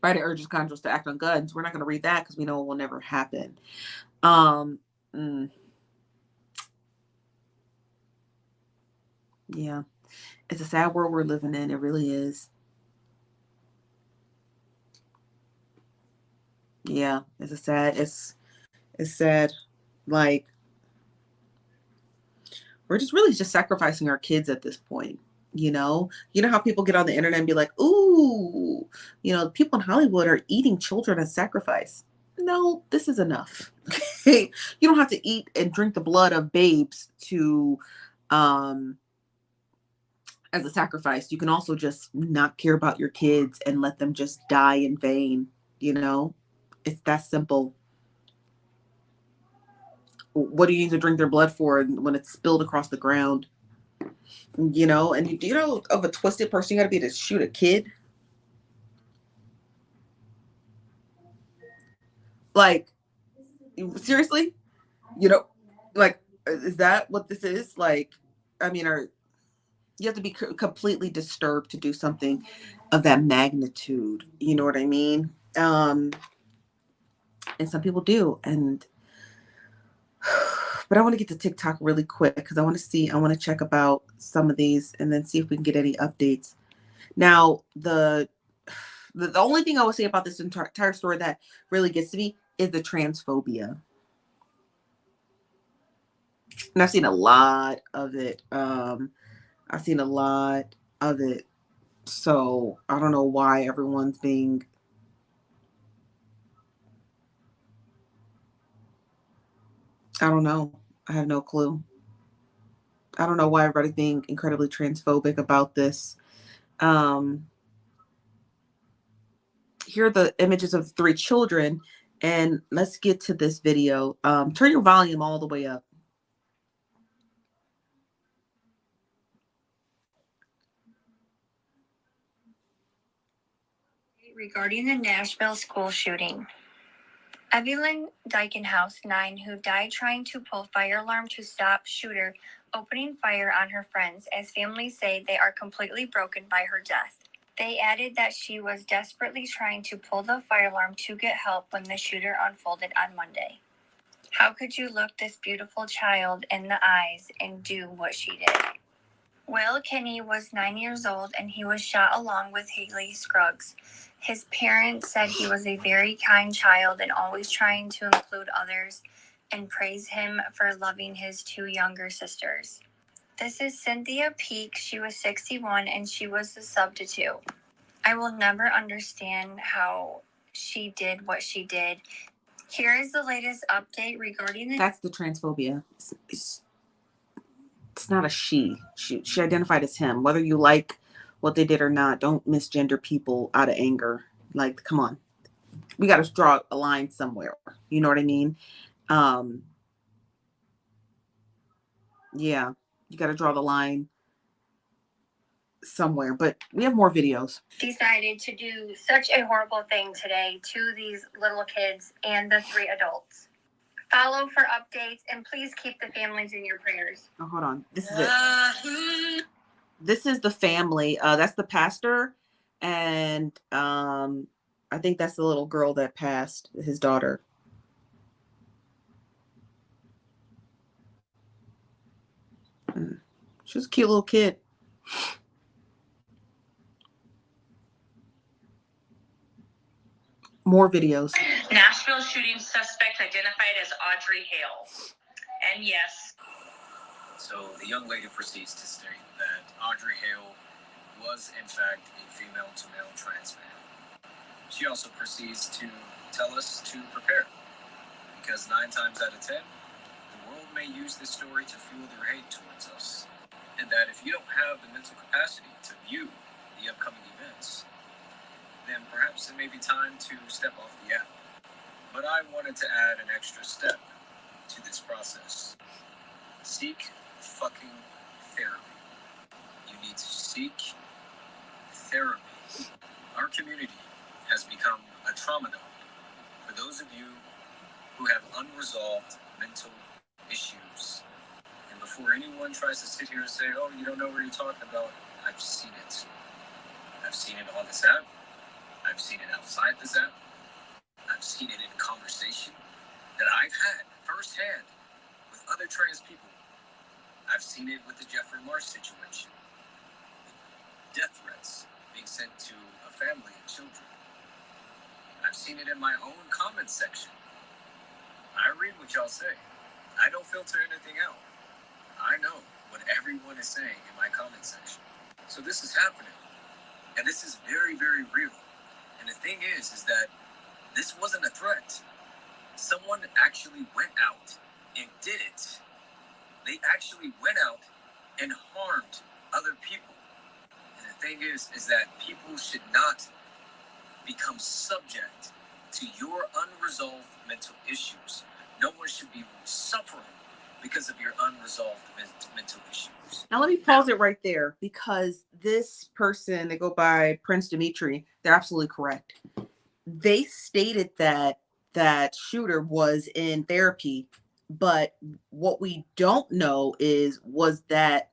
Biden urges Congress to act on guns. We're not going to read that because we know it will never happen. Yeah. It's a sad world we're living in. It really is. Yeah, it's sad. Like, we're just sacrificing our kids at this point. You know how people get on the internet and be like, ooh, people in Hollywood are eating children as sacrifice. No, this is enough. Okay. You don't have to eat and drink the blood of babes to as a sacrifice. You can also just not care about your kids and let them just die in vain. It's that simple. What do you need to drink their blood for when it's spilled across the ground? And of a twisted person, you got to be able to shoot a kid. Like, seriously? Like, is that what this is? Like, I mean, you have to be completely disturbed to do something of that magnitude. You know what I mean? And some people do. And but I want to get to TikTok really quick because I want to check about some of these and then see if we can get any updates. Now, the only thing I will say about this entire story that really gets to me is the transphobia. And I've seen a lot of it. I've seen a lot of it. So I don't know why everyone's being. I don't know. I have no clue. I don't know why everybody's being incredibly transphobic about this. Here are the images of 3 children, and let's get to this video. Turn your volume all the way up. Regarding the Nashville school shooting. Evelyn Dykenhouse, 9, who died trying to pull fire alarm to stop shooter opening fire on her friends, as families say they are completely broken by her death. They added that she was desperately trying to pull the fire alarm to get help when the shooter unfolded on Monday. How could you look this beautiful child in the eyes and do what she did? Will Kinney was 9 years old and he was shot along with Haley Scruggs. His parents said he was a very kind child and always trying to include others, and praise him for loving his 2 younger sisters. This is Cynthia Peak. She was 61 and she was the sub to 2. I will never understand how she did what she did. Here is the latest update regarding That's the transphobia. It's not a she. She identified as him. Whether you like what they did or not, don't misgender people out of anger. Like, come on. We got to draw a line somewhere. You know what I mean? Yeah, you got to draw the line somewhere, but we have more videos. Decided to do such a horrible thing today to these little kids and the 3 adults. Follow for updates and please keep the families in your prayers. Oh, hold on. This is it. This is the family. That's the pastor, and I think that's the little girl that passed, his daughter. She was a cute little kid. More videos. Nashville shooting suspect identified as Audrey Hale. And yes. So the young lady proceeds to state that Audrey Hale was in fact a female-to-male trans man. She also proceeds to tell us to prepare, because 9 times out of 10, the world may use this story to fuel their hate towards us, and that if you don't have the mental capacity to view the upcoming events, then perhaps it may be time to step off the app. But I wanted to add an extra step to this process. Seek fucking therapy. You need to seek therapy. Our community has become a trauma dump for those of you who have unresolved mental issues. And before anyone tries to sit here and say, oh, you don't know what you're talking about, I've seen it. I've seen it on this app. I've seen it outside this app. I've seen it in conversation that I've had firsthand with other trans people. I've seen it with the Jeffrey Marsh situation. Death threats being sent to a family and children. I've seen it in my own comment section. I read what y'all say. I don't filter anything out. I know what everyone is saying in my comment section. So this is happening. And this is very, very real. And the thing is that this wasn't a threat. Someone actually went out and did it. They actually went out and harmed other people. And the thing is that people should not become subject to your unresolved mental issues. No one should be suffering because of your unresolved mental issues. Now let me pause it right there, because this person, they go by Prince Dimitri, they're absolutely correct. They stated that that shooter was in therapy, but what we don't know was that,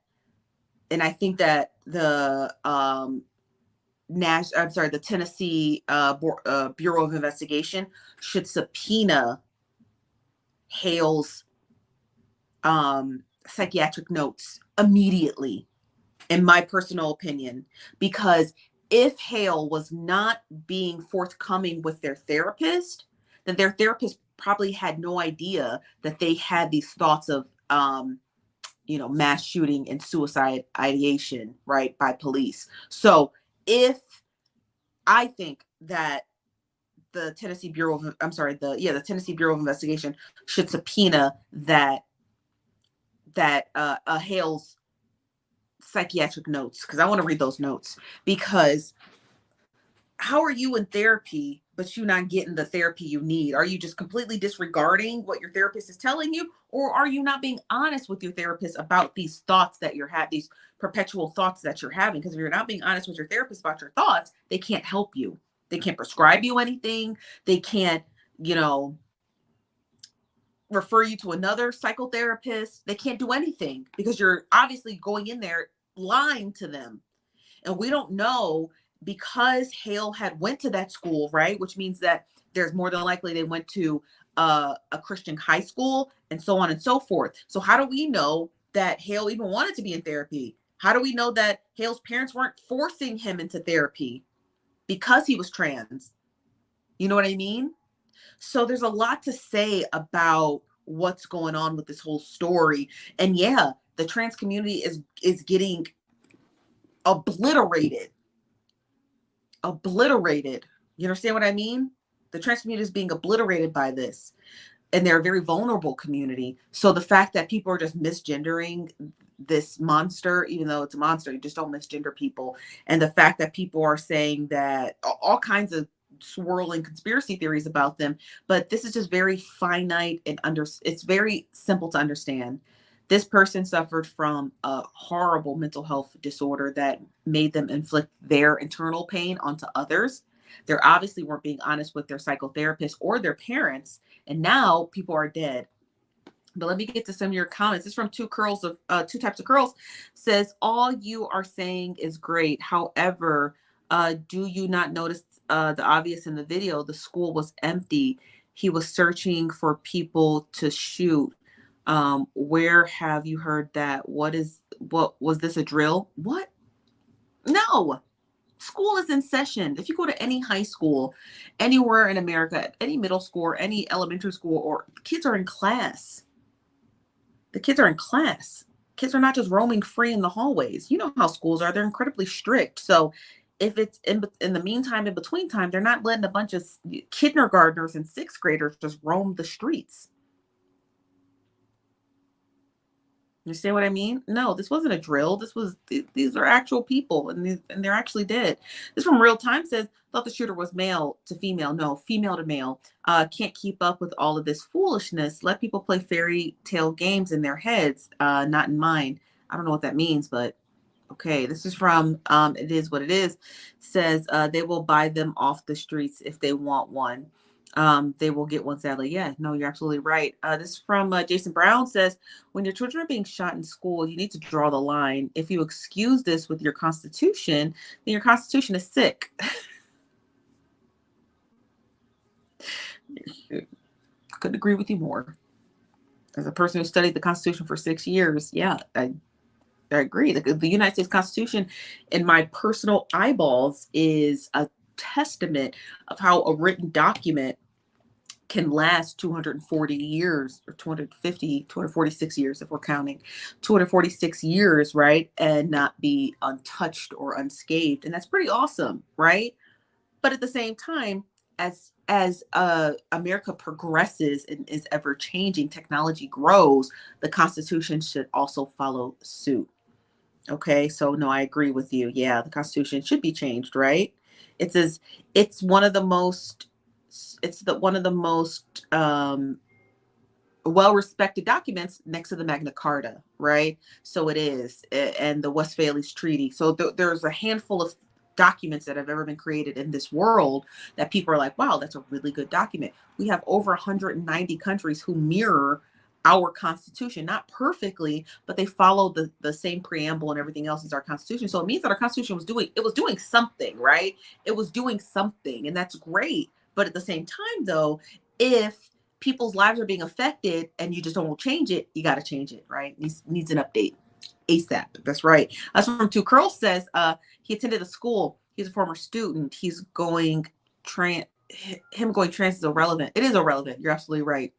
and I think that the the Tennessee Bureau of Investigation should subpoena Hale's psychiatric notes immediately, in my personal opinion, because if Hale was not being forthcoming with their therapist, then their therapist probably had no idea that they had these thoughts of, mass shooting and suicide ideation, right, by police. So if I think that the Tennessee Bureau of, the Tennessee Bureau of Investigation should subpoena that Hale's psychiatric notes, because I want to read those notes. Because how are you in therapy but you not getting the therapy you need? Are you just completely disregarding what your therapist is telling you, or are you not being honest with your therapist about these thoughts that you're having, these perpetual thoughts that you're having? Because if you're not being honest with your therapist about your thoughts, they can't help you. They can't prescribe you anything. They can't, refer you to another psychotherapist. They can't do anything because you're obviously going in there lying to them. And we don't know, because Hale had went to that school, right? Which means that there's more than likely they went to a Christian high school, and so on and so forth. So how do we know that Hale even wanted to be in therapy? How do we know that Hale's parents weren't forcing him into therapy because he was trans? You know what I mean? So there's a lot to say about what's going on with this whole story. And yeah, the trans community is getting obliterated. You understand what I mean? The trans community is being obliterated by this. And they're a very vulnerable community. So the fact that people are just misgendering this monster, even though it's a monster, you just don't misgender people. And the fact that people are saying that all kinds of swirling conspiracy theories about them, but this is just very finite and it's very simple to understand. This person suffered from a horrible mental health disorder that made them inflict their internal pain onto others. They obviously weren't being honest with their psychotherapist or their parents, and now people are dead. But let me get to some of your comments. This is from Two Types of Curls. Says, all you are saying is great. However, do you not notice the obvious in the video? The school was empty. He was searching for people to shoot. Where have you heard that? What was this a drill? What? No. School is in session. If you go to any high school, anywhere in America, any middle school, or any elementary school, or kids are in class. The kids are in class. Kids are not just roaming free in the hallways. You know how schools are. They're incredibly strict. So if it's in the meantime, in between time, they're not letting a bunch of kindergartners and sixth graders just roam the streets. You see what I mean? No, this wasn't a drill. These are actual people, and they're actually dead. This from Real Time says, thought the shooter was male to female. No, female to male. Can't keep up with all of this foolishness. Let people play fairy tale games in their heads, not in mine. I don't know what that means, but okay. This is from It Is What It Is. Says they will buy them off the streets if they want one. They will get one, sadly. Yeah, no, you're absolutely right. This is from Jason Brown. Says, when your children are being shot in school, you need to draw the line. If you excuse this with your constitution, then your constitution is sick. Couldn't agree with you more. As a person who studied the Constitution for 6 years, yeah, I agree. The United States Constitution, in my personal eyeballs, is a testament of how a written document can last 240 years or 246 years if we're counting 246 years, right? And not be untouched or unscathed. And that's pretty awesome, right? But at the same time, as America progresses and is ever changing, technology grows, the Constitution should also follow suit. Okay, so no, I agree with you. Yeah, the Constitution should be changed, right? It's one of the most well-respected documents next to the Magna Carta, right? So it is, and the Westphalia Treaty. So there's a handful of documents that have ever been created in this world that people are like, wow, that's a really good document. We have over 190 countries who mirror our Constitution, not perfectly, but they follow the same preamble and everything else as our Constitution. So it means that our Constitution was doing something, right? It was doing something, and that's great. But at the same time, though, if people's lives are being affected and you just don't change it, you got to change it, right? Needs an update ASAP. That's right. That's from Two Curls says he attended a school. He's a former student. He's going trans. Him going trans is irrelevant. It is irrelevant. You're absolutely right.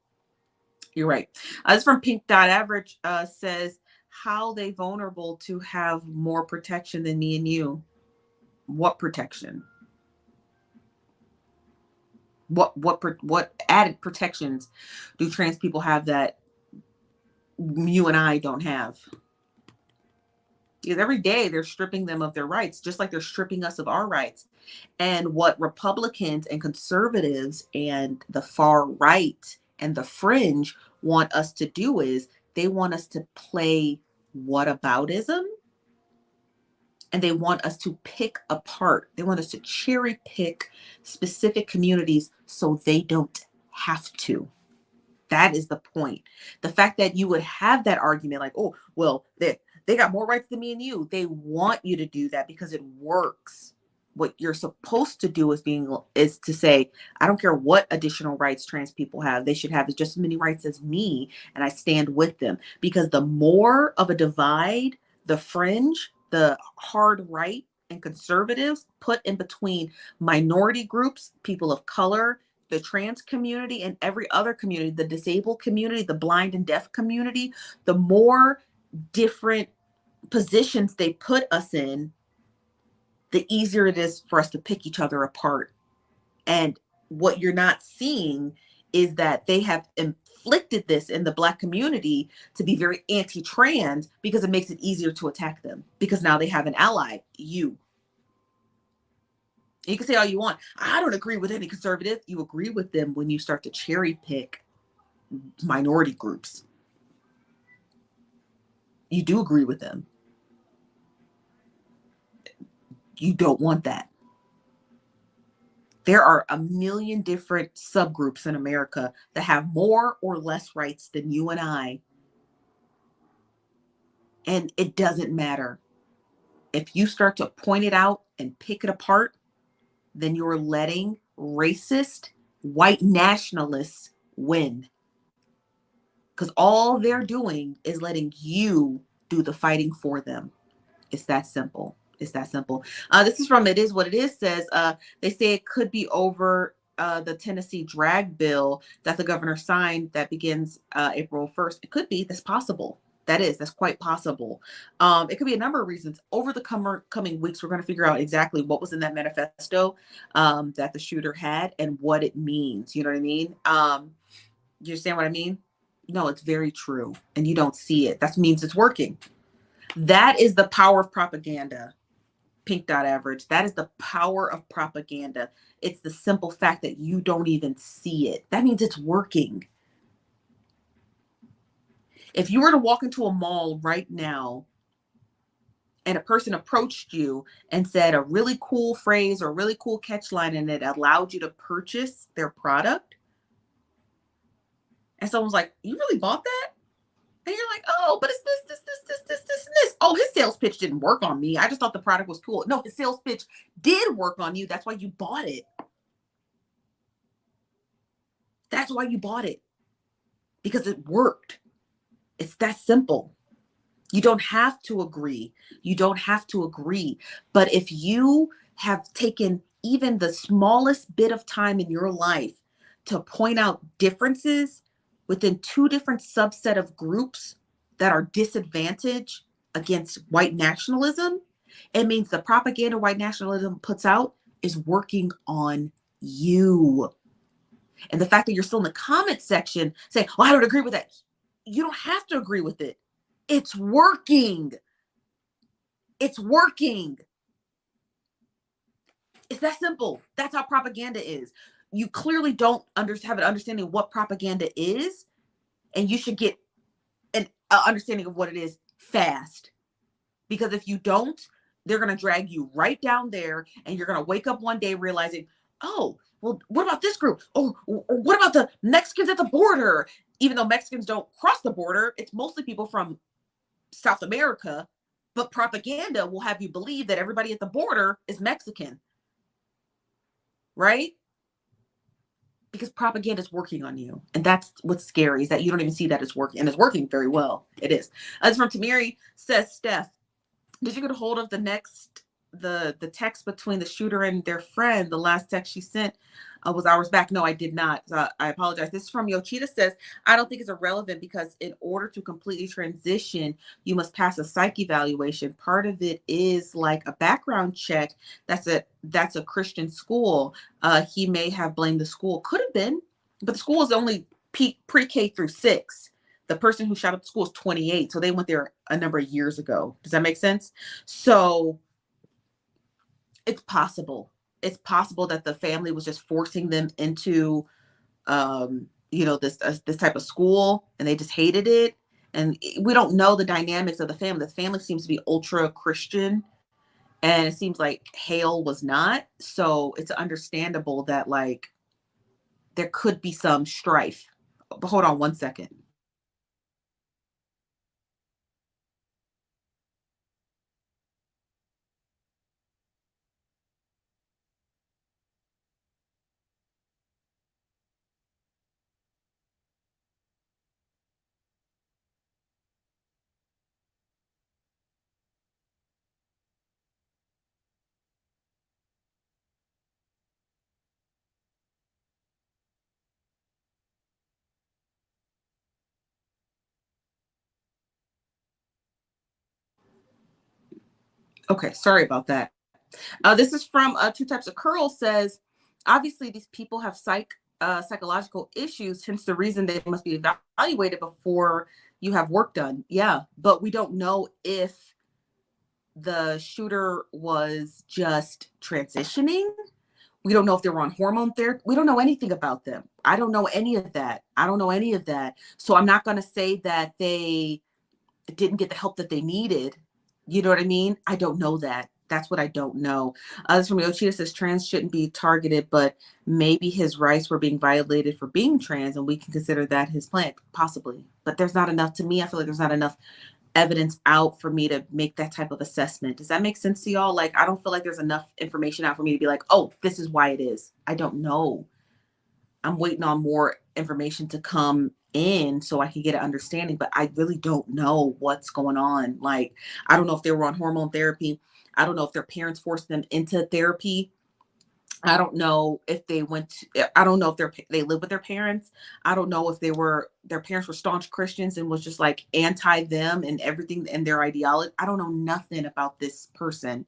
You're right. This from Pink Dot Average says, how they vulnerable to have more protection than me and you? What protection? What added protections do trans people have that you and I don't have? Because every day they're stripping them of their rights, just like they're stripping us of our rights. And what Republicans and conservatives and the far right and the fringe want us to do is they want us to play whataboutism, and they want us to pick apart. They want us to cherry pick specific communities so they don't have to. That is the point. The fact that you would have that argument like, oh, well, they got more rights than me and you. They want you to do that because it works. What you're supposed to do is to say, I don't care what additional rights trans people have. They should have just as many rights as me, and I stand with them. Because the more of a divide the fringe, the hard right, and conservatives put in between minority groups, people of color, the trans community, and every other community, the disabled community, the blind and deaf community, the more different positions they put us in, the easier it is for us to pick each other apart. And what you're not seeing is that they have inflicted this in the Black community to be very anti-trans because it makes it easier to attack them, because now they have an ally, you. You can say all you want. I don't agree with any conservative. You agree with them when you start to cherry pick minority groups. You do agree with them. You don't want that. There are a million different subgroups in America that have more or less rights than you and I. And it doesn't matter. If you start to point it out and pick it apart, then you're letting racist white nationalists win. Because all they're doing is letting you do the fighting for them. It's that simple. It's that simple. This is from It Is What It Is says, they say it could be over the Tennessee drag bill that the governor signed that begins April 1st. It could be. That's possible. That's quite possible. It could be a number of reasons. Over the coming weeks, we're going to figure out exactly what was in that manifesto that the shooter had and what it means. You know what I mean? You understand what I mean? No, it's very true. And you don't see it. That means it's working. That is the power of propaganda. Pink Dot Average. That is the power of propaganda. It's the simple fact that you don't even see it. That means it's working. If you were to walk into a mall right now and a person approached you and said a really cool phrase or a really cool catchline and it allowed you to purchase their product, and someone's like, you really bought that? And you're like, oh, but it's this. Oh, his sales pitch didn't work on me. I just thought the product was cool. No, his sales pitch did work on you. That's why you bought it. That's why you bought it. Because it worked. It's that simple. You don't have to agree. You don't have to agree. But if you have taken even the smallest bit of time in your life to point out differences within two different subset of groups that are disadvantaged against white nationalism, it means the propaganda white nationalism puts out is working on you. And the fact that you're still in the comment section saying, well, I don't agree with that. You don't have to agree with it. It's working. It's working. It's that simple. That's how propaganda is. You clearly don't have an understanding of what propaganda is, and you should get an understanding of what it is fast. Because if you don't, they're going to drag you right down there, and you're going to wake up one day realizing, oh, well, what about this group? Or what about the Mexicans at the border? Even though Mexicans don't cross the border, it's mostly people from South America, but propaganda will have you believe that everybody at the border is Mexican, right? Because propaganda is working on you. And that's what's scary, is that you don't even see that it's working, and it's working very well. It is. As from Tamiri says, Steph, did you get a hold of the text between the shooter and their friend? The last text she sent was hours back. No, I did not. I apologize. This is from Yochita says, I don't think it's irrelevant because in order to completely transition, you must pass a psych evaluation. Part of it is like a background check. That's a Christian school. He may have blamed the school. Could have been, but the school is only pre-K through 6. The person who shot up the school is 28. So they went there a number of years ago. Does that make sense? So it's possible. It's possible that the family was just forcing them into, this type of school, and they just hated it. And we don't know the dynamics of the family. The family seems to be ultra Christian, and it seems like Hale was not. So it's understandable that like there could be some strife. But hold on one second. Okay, sorry about that. This is from Two Types of Curls says, obviously these people have psychological issues, hence the reason they must be evaluated before you have work done. Yeah, but we don't know if the shooter was just transitioning. We don't know if they were on hormone therapy. We don't know anything about them. I don't know any of that. So I'm not going to say that they didn't get the help that they needed. You know what I mean? I don't know that. That's what I don't know. This from Yochida says trans shouldn't be targeted, but maybe his rights were being violated for being trans, and we can consider that his plan, possibly. But there's not enough, to me, I feel like there's not enough evidence out for me to make that type of assessment. Does that make sense to y'all? Like, I don't feel like there's enough information out for me to be like, oh, this is why it is. I don't know. I'm waiting on more information to come in so I can get an understanding, but I really don't know what's going on. Like, I don't know if they were on hormone therapy. I don't know if their parents forced them into therapy. I don't know if I don't know if they live with their parents. I don't know if their parents were staunch Christians and was just like anti them and everything and their ideology. I don't know nothing about this person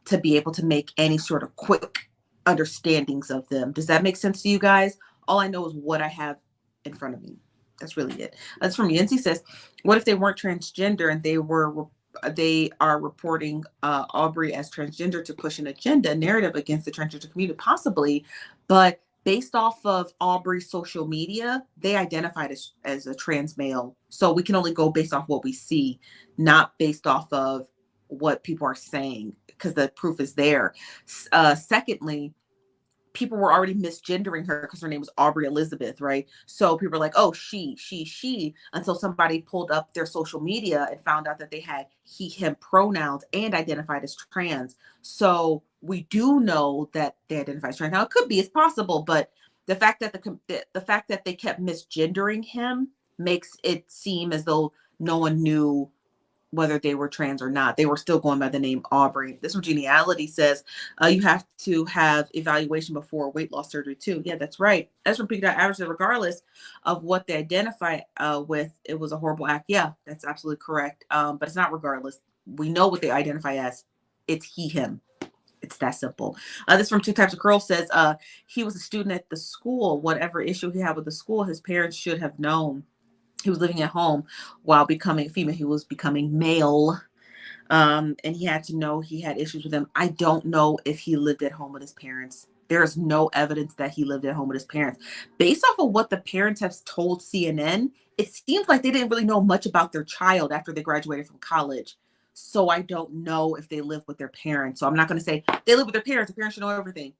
to be able to make any sort of quick understandings of them. Does that make sense to you guys? All I know is what I have in front of me. That's really it. That's from Yancy says, what if they weren't transgender and they are reporting Aubrey as transgender to push an agenda narrative against the transgender community? Possibly, but based off of Aubrey's social media, they identified as a trans male. So we can only go based off what we see, not based off of what people are saying, because the proof is there. Secondly, people were already misgendering her because her name was Aubrey Elizabeth, right? So people were like, oh, she, until somebody pulled up their social media and found out that they had he, him pronouns and identified as trans. So we do know that they identify as trans. Now it could be, it's possible, but the fact that the fact that they kept misgendering him makes it seem as though no one knew whether they were trans or not. They were still going by the name Aubrey. This Geniality says you have to have evaluation before weight loss surgery too. Yeah, that's right. As from Peak Average, regardless of what they identify with, it was a horrible act. Yeah, that's absolutely correct. But it's not regardless. We know what they identify as. It's he, him. It's that simple. This from Two Types of Curls says he was a student at the school. Whatever issue he had with the school, his parents should have known. He was living at home while becoming female. He was becoming male. And he had to know he had issues with them. I don't know if he lived at home with his parents. There is no evidence that he lived at home with his parents. Based off of what the parents have told CNN, it seems like they didn't really know much about their child after they graduated from college. So I don't know if they live with their parents. So I'm not going to say they live with their parents. The parents should know everything.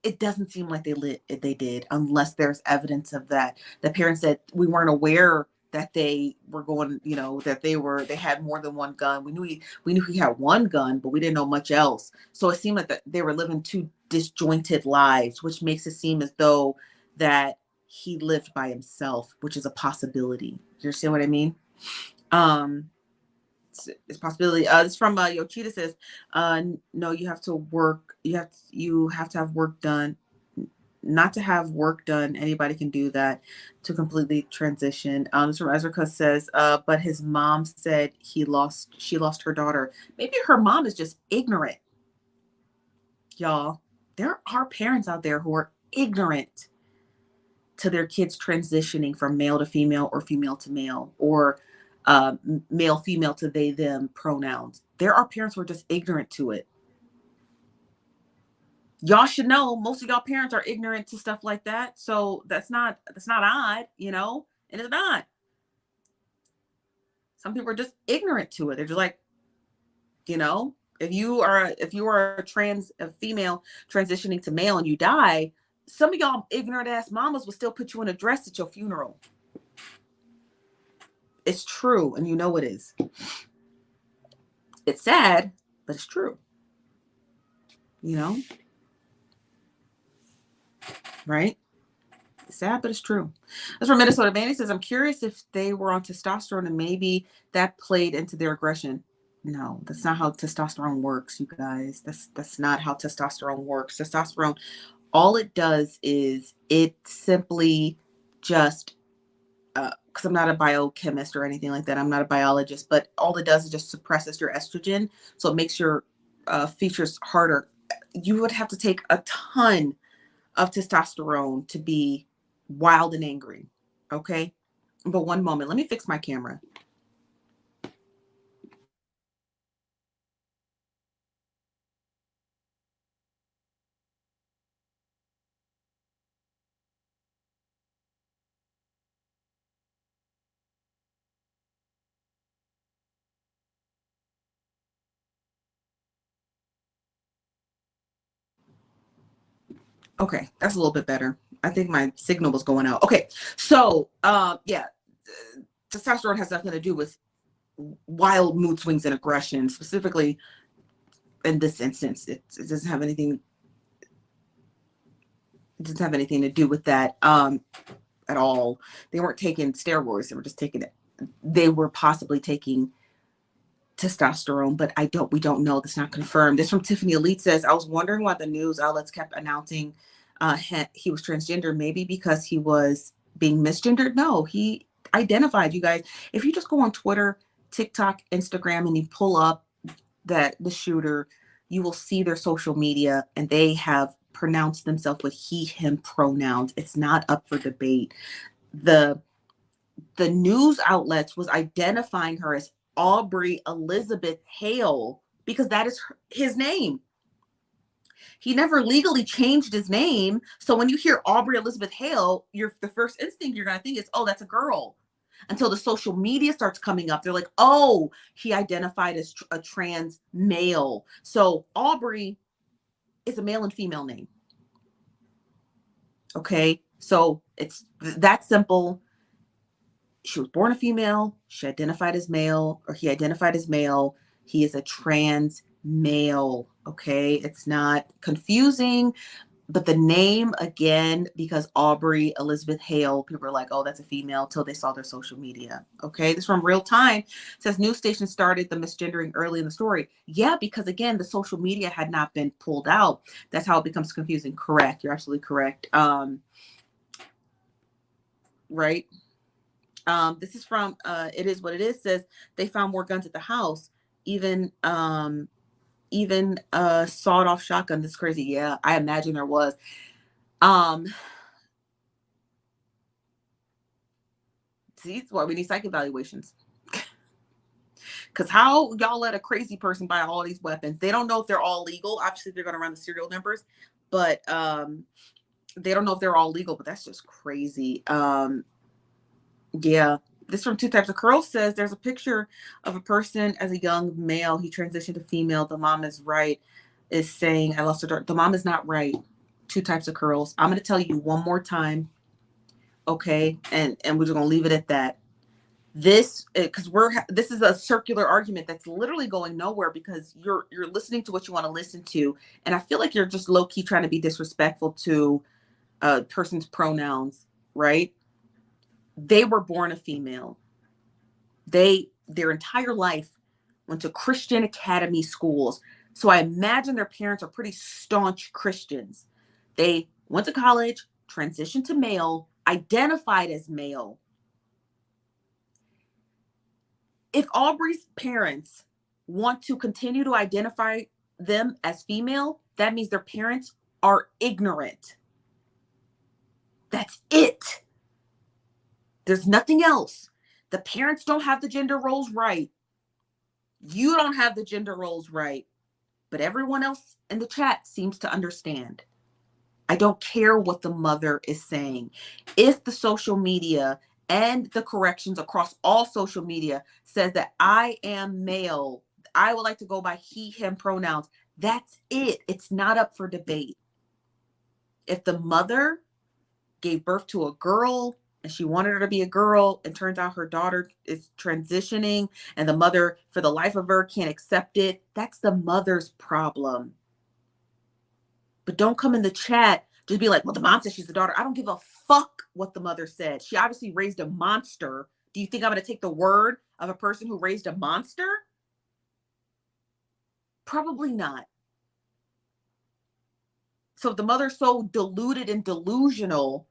it doesn't seem like they did, unless there's evidence of that. The parents said we weren't aware that they were going, that they had more than one gun. We knew he had one gun, but we didn't know much else. So it seemed like that they were living two disjointed lives, which makes it seem as though that he lived by himself, which is a possibility. You see what I mean? It's a possibility. It's from Yoshida says, no, you have to work. You have to have work done. Not to have work done. Anybody can do that to completely transition. It's from Ezra says, but his mom said she lost her daughter. Maybe her mom is just ignorant. Y'all, there are parents out there who are ignorant to their kids transitioning from male to female or female to male, or male, female to they, them pronouns. There are parents who are just ignorant to it. Y'all should know most of y'all parents are ignorant to stuff like that. So that's not odd, and it's not. Some people are just ignorant to it. They're just like, if you are a female transitioning to male and you die, some of y'all ignorant ass mamas will still put you in a dress at your funeral. It's true, and it is. It's sad, but it's true. Right? It's sad, but it's true. That's from Minnesota. Vanny says, I'm curious if they were on testosterone and maybe that played into their aggression. No, that's not how testosterone works, you guys. That's not how testosterone works. Testosterone, all it does is it simply just, because I'm not a biochemist or anything like that. I'm not a biologist, but all it does is just suppresses your estrogen. So it makes your features harder. You would have to take a ton of testosterone to be wild and angry. Okay. But one moment, let me fix my camera. Okay, that's a little bit better. I think my signal was going out. Okay, so yeah, testosterone has nothing to do with wild mood swings and aggression. Specifically, in this instance, it doesn't have anything. It doesn't have anything to do with that at all. They weren't taking steroids. They were just taking it. They were possibly taking testosterone, but we don't know. That's not confirmed. This from Tiffany Elite says, I was wondering why the news outlets kept announcing he was transgender, maybe because he was being misgendered. No, he identified, you guys. If you just go on Twitter, TikTok, Instagram, and you pull up the shooter, you will see their social media, and they have pronounced themselves with he, him pronouns. It's not up for debate. The news outlets was identifying her as Aubrey Elizabeth Hale because that is his name. He never legally changed his name. So when you hear Aubrey Elizabeth Hale, the first instinct you're going to think is, oh, that's a girl. Until the social media starts coming up, they're like, oh, he identified as a trans male. So Aubrey is a male and female name. Okay, so it's that simple. She was born a female. She identified as male, or he identified as male. He is a trans male. Okay, it's not confusing. But the name, again, because Aubrey Elizabeth Hale, people are like, oh, that's a female, till they saw their social media. Okay, this is from Real Time. It says news station started the misgendering early in the story. Yeah, because again, the social media had not been pulled out. That's how it becomes confusing. Correct. You're absolutely correct. Right. This is from It Is What It Is. Says they found more guns at the house, even sawed-off shotgun. That's crazy. Yeah, I imagine there was. See, that's why we need psych evaluations. Because how y'all let a crazy person buy all these weapons? They don't know if they're all legal. Obviously, they're going to run the serial numbers, but they don't know if they're all legal. But that's just crazy. Yeah. This from Two Types of Curls says there's a picture of a person as a young male. He transitioned to female. The mom is right, is saying I lost her daughter. The mom is not right. Two types of curls. I'm going to tell you one more time. Okay. And we're just going to leave it at that. This, because this is a circular argument that's literally going nowhere because you're listening to what you want to listen to. And I feel like you're just low key trying to be disrespectful to a person's pronouns, right? They were born a female. Their entire life went to Christian academy schools. So I imagine their parents are pretty staunch Christians. They went to college, transitioned to male, identified as male. If Aubrey's parents want to continue to identify them as female, that means their parents are ignorant. That's it. There's nothing else. The parents don't have the gender roles right. You don't have the gender roles right. But everyone else in the chat seems to understand. I don't care what the mother is saying. If the social media and the corrections across all social media says that I am male, I would like to go by he, him pronouns. That's it. It's not up for debate. If the mother gave birth to a girl and she wanted her to be a girl, and turns out her daughter is transitioning and the mother, for the life of her, can't accept it, that's the mother's problem. But don't come in the chat just be like, well, the mom says she's the daughter. I don't give a fuck what the mother said. She obviously raised a monster. Do you think I'm going to take the word of a person who raised a monster? Probably not. So if the mother's so deluded and delusional,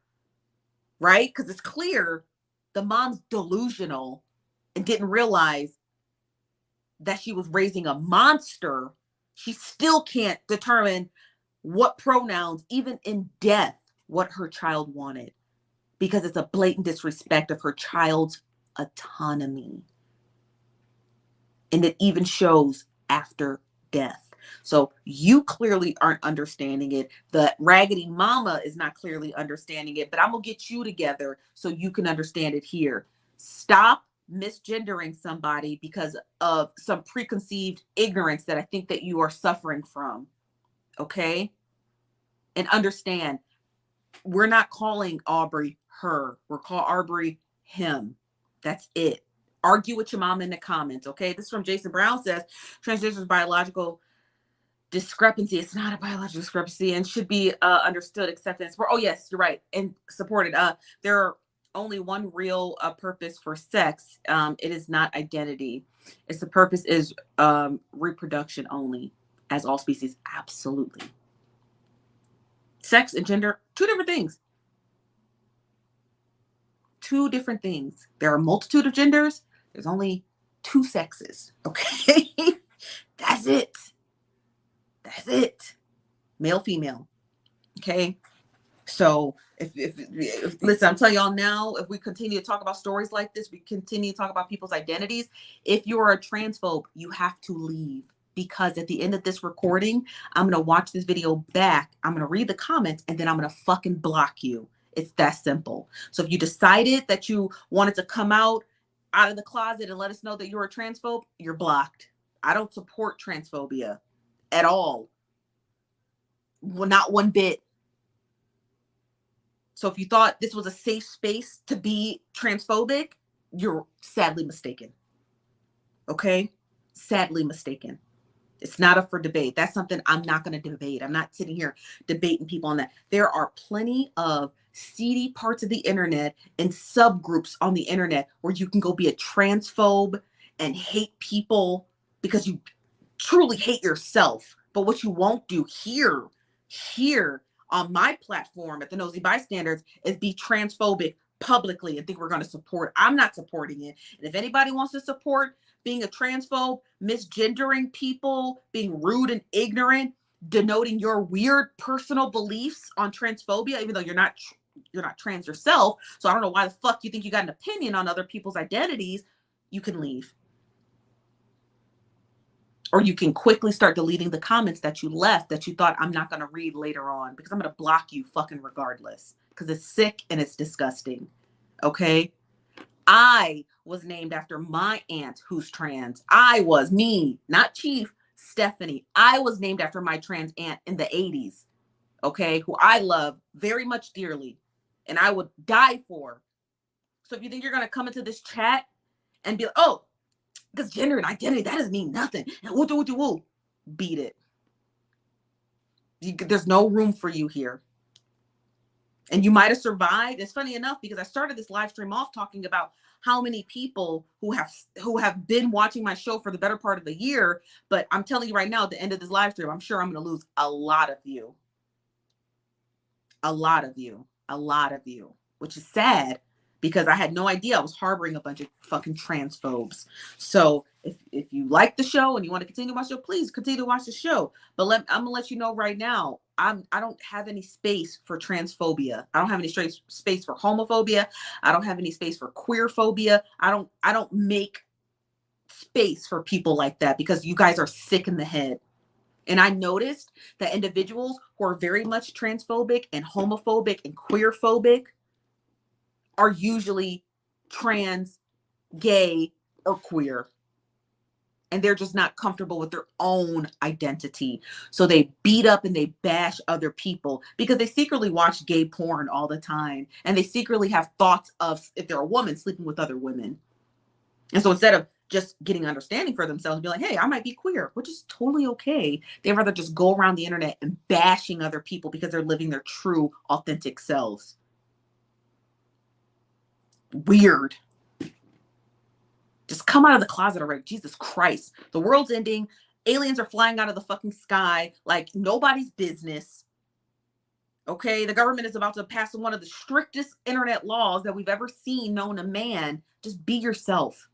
right? Because it's clear the mom's delusional and didn't realize that she was raising a monster. She still can't determine what pronouns, even in death, what her child wanted, because it's a blatant disrespect of her child's autonomy. And it even shows after death. So you clearly aren't understanding it. The raggedy mama is not clearly understanding it, but I'm going to get you together so you can understand it here. Stop misgendering somebody because of some preconceived ignorance that I think that you are suffering from. Okay? And understand, we're not calling Aubrey her. We're calling Aubrey him. That's it. Argue with your mom in the comments, okay? This is from Jason Brown says, transgender is biological discrepancy. It's not a biological discrepancy and should be understood, acceptance. Oh, yes, you're right. And supported. There are only one real purpose for sex. It is not identity. It's the purpose is reproduction only, as all species. Absolutely. Sex and gender, two different things. Two different things. There are a multitude of genders. There's only two sexes. Okay? That's it. That's it. Male, female. Okay? So if listen, I'm telling y'all now, if we continue to talk about stories like this, we continue to talk about people's identities. If you're a transphobe, you have to leave. Because at the end of this recording, I'm going to watch this video back. I'm going to read the comments and then I'm going to fucking block you. It's that simple. So if you decided that you wanted to come out of the closet and let us know that you're a transphobe, you're blocked. I don't support transphobia at all. Well, not one bit. So if you thought this was a safe space to be transphobic, you're sadly mistaken. Okay? Sadly mistaken. It's not up for debate. That's something I'm not going to debate. I'm not sitting here debating people on that. There are plenty of seedy parts of the internet and subgroups on the internet where you can go be a transphobe and hate people because you truly hate yourself. But what you won't do here on my platform at the Nosy Bystanders is be transphobic publicly and think we're going to support. I'm not supporting it. And if anybody wants to support being a transphobe, misgendering people, being rude and ignorant, denoting your weird personal beliefs on transphobia, even though you're not trans yourself. So I don't know why the fuck you think you got an opinion on other people's identities. You can leave. Or you can quickly start deleting the comments that you left that you thought I'm not going to read later on, because I'm going to block you fucking regardless, because it's sick and it's disgusting. Okay? I was named after my aunt who's trans. I was, me, not Chief, Stephanie. I was named after my trans aunt in the 80s. okay, who I love very much dearly and I would die for. So if you think you're going to come into this chat and be like, oh, because gender and identity, that doesn't mean nothing. And woo, beat it. There's no room for you here. And you might have survived. It's funny enough because I started this live stream off talking about how many people who have been watching my show for the better part of the year. But I'm telling you right now, at the end of this live stream, I'm sure I'm going to lose a lot of you. A lot of you. A lot of you. Which is sad because I had no idea I was harboring a bunch of fucking transphobes. So if you like the show and you want to continue to watch the show, please continue to watch the show. But I'm going to let you know right now, I don't have any space for transphobia. I don't have any space for homophobia. I don't have any space for queer phobia. I don't make space for people like that because you guys are sick in the head. And I noticed that individuals who are very much transphobic and homophobic and queer phobic are usually trans, gay, or queer. And they're just not comfortable with their own identity. So they beat up and they bash other people because they secretly watch gay porn all the time. And they secretly have thoughts of, if they're a woman, sleeping with other women. And so instead of just getting understanding for themselves, be like, hey, I might be queer, which is totally okay. They'd rather just go around the internet and bashing other people because they're living their true, authentic selves. Weird. Just come out of the closet already. Jesus Christ. The world's ending. Aliens are flying out of the fucking sky like nobody's business. Okay, the government is about to pass one of the strictest internet laws that we've ever seen known to man. Just be yourself.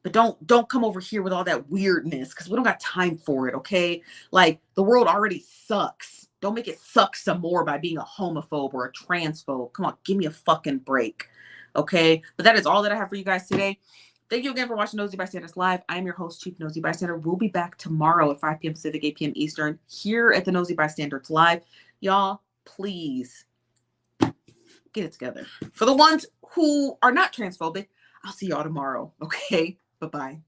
But don't come over here with all that weirdness because we don't got time for it, okay? Like, the world already sucks. Don't make it suck some more by being a homophobe or a transphobe. Come on, give me a fucking break. Okay, but that is all that I have for you guys today. Thank you again for watching Nosy Bystanders Live. I am your host, Chief Nosy Bystander. We'll be back tomorrow at 5 p.m. Pacific, 8 p.m. Eastern, here at the Nosy Bystanders Live. Y'all, please get it together. For the ones who are not transphobic, I'll see y'all tomorrow. Okay, bye-bye.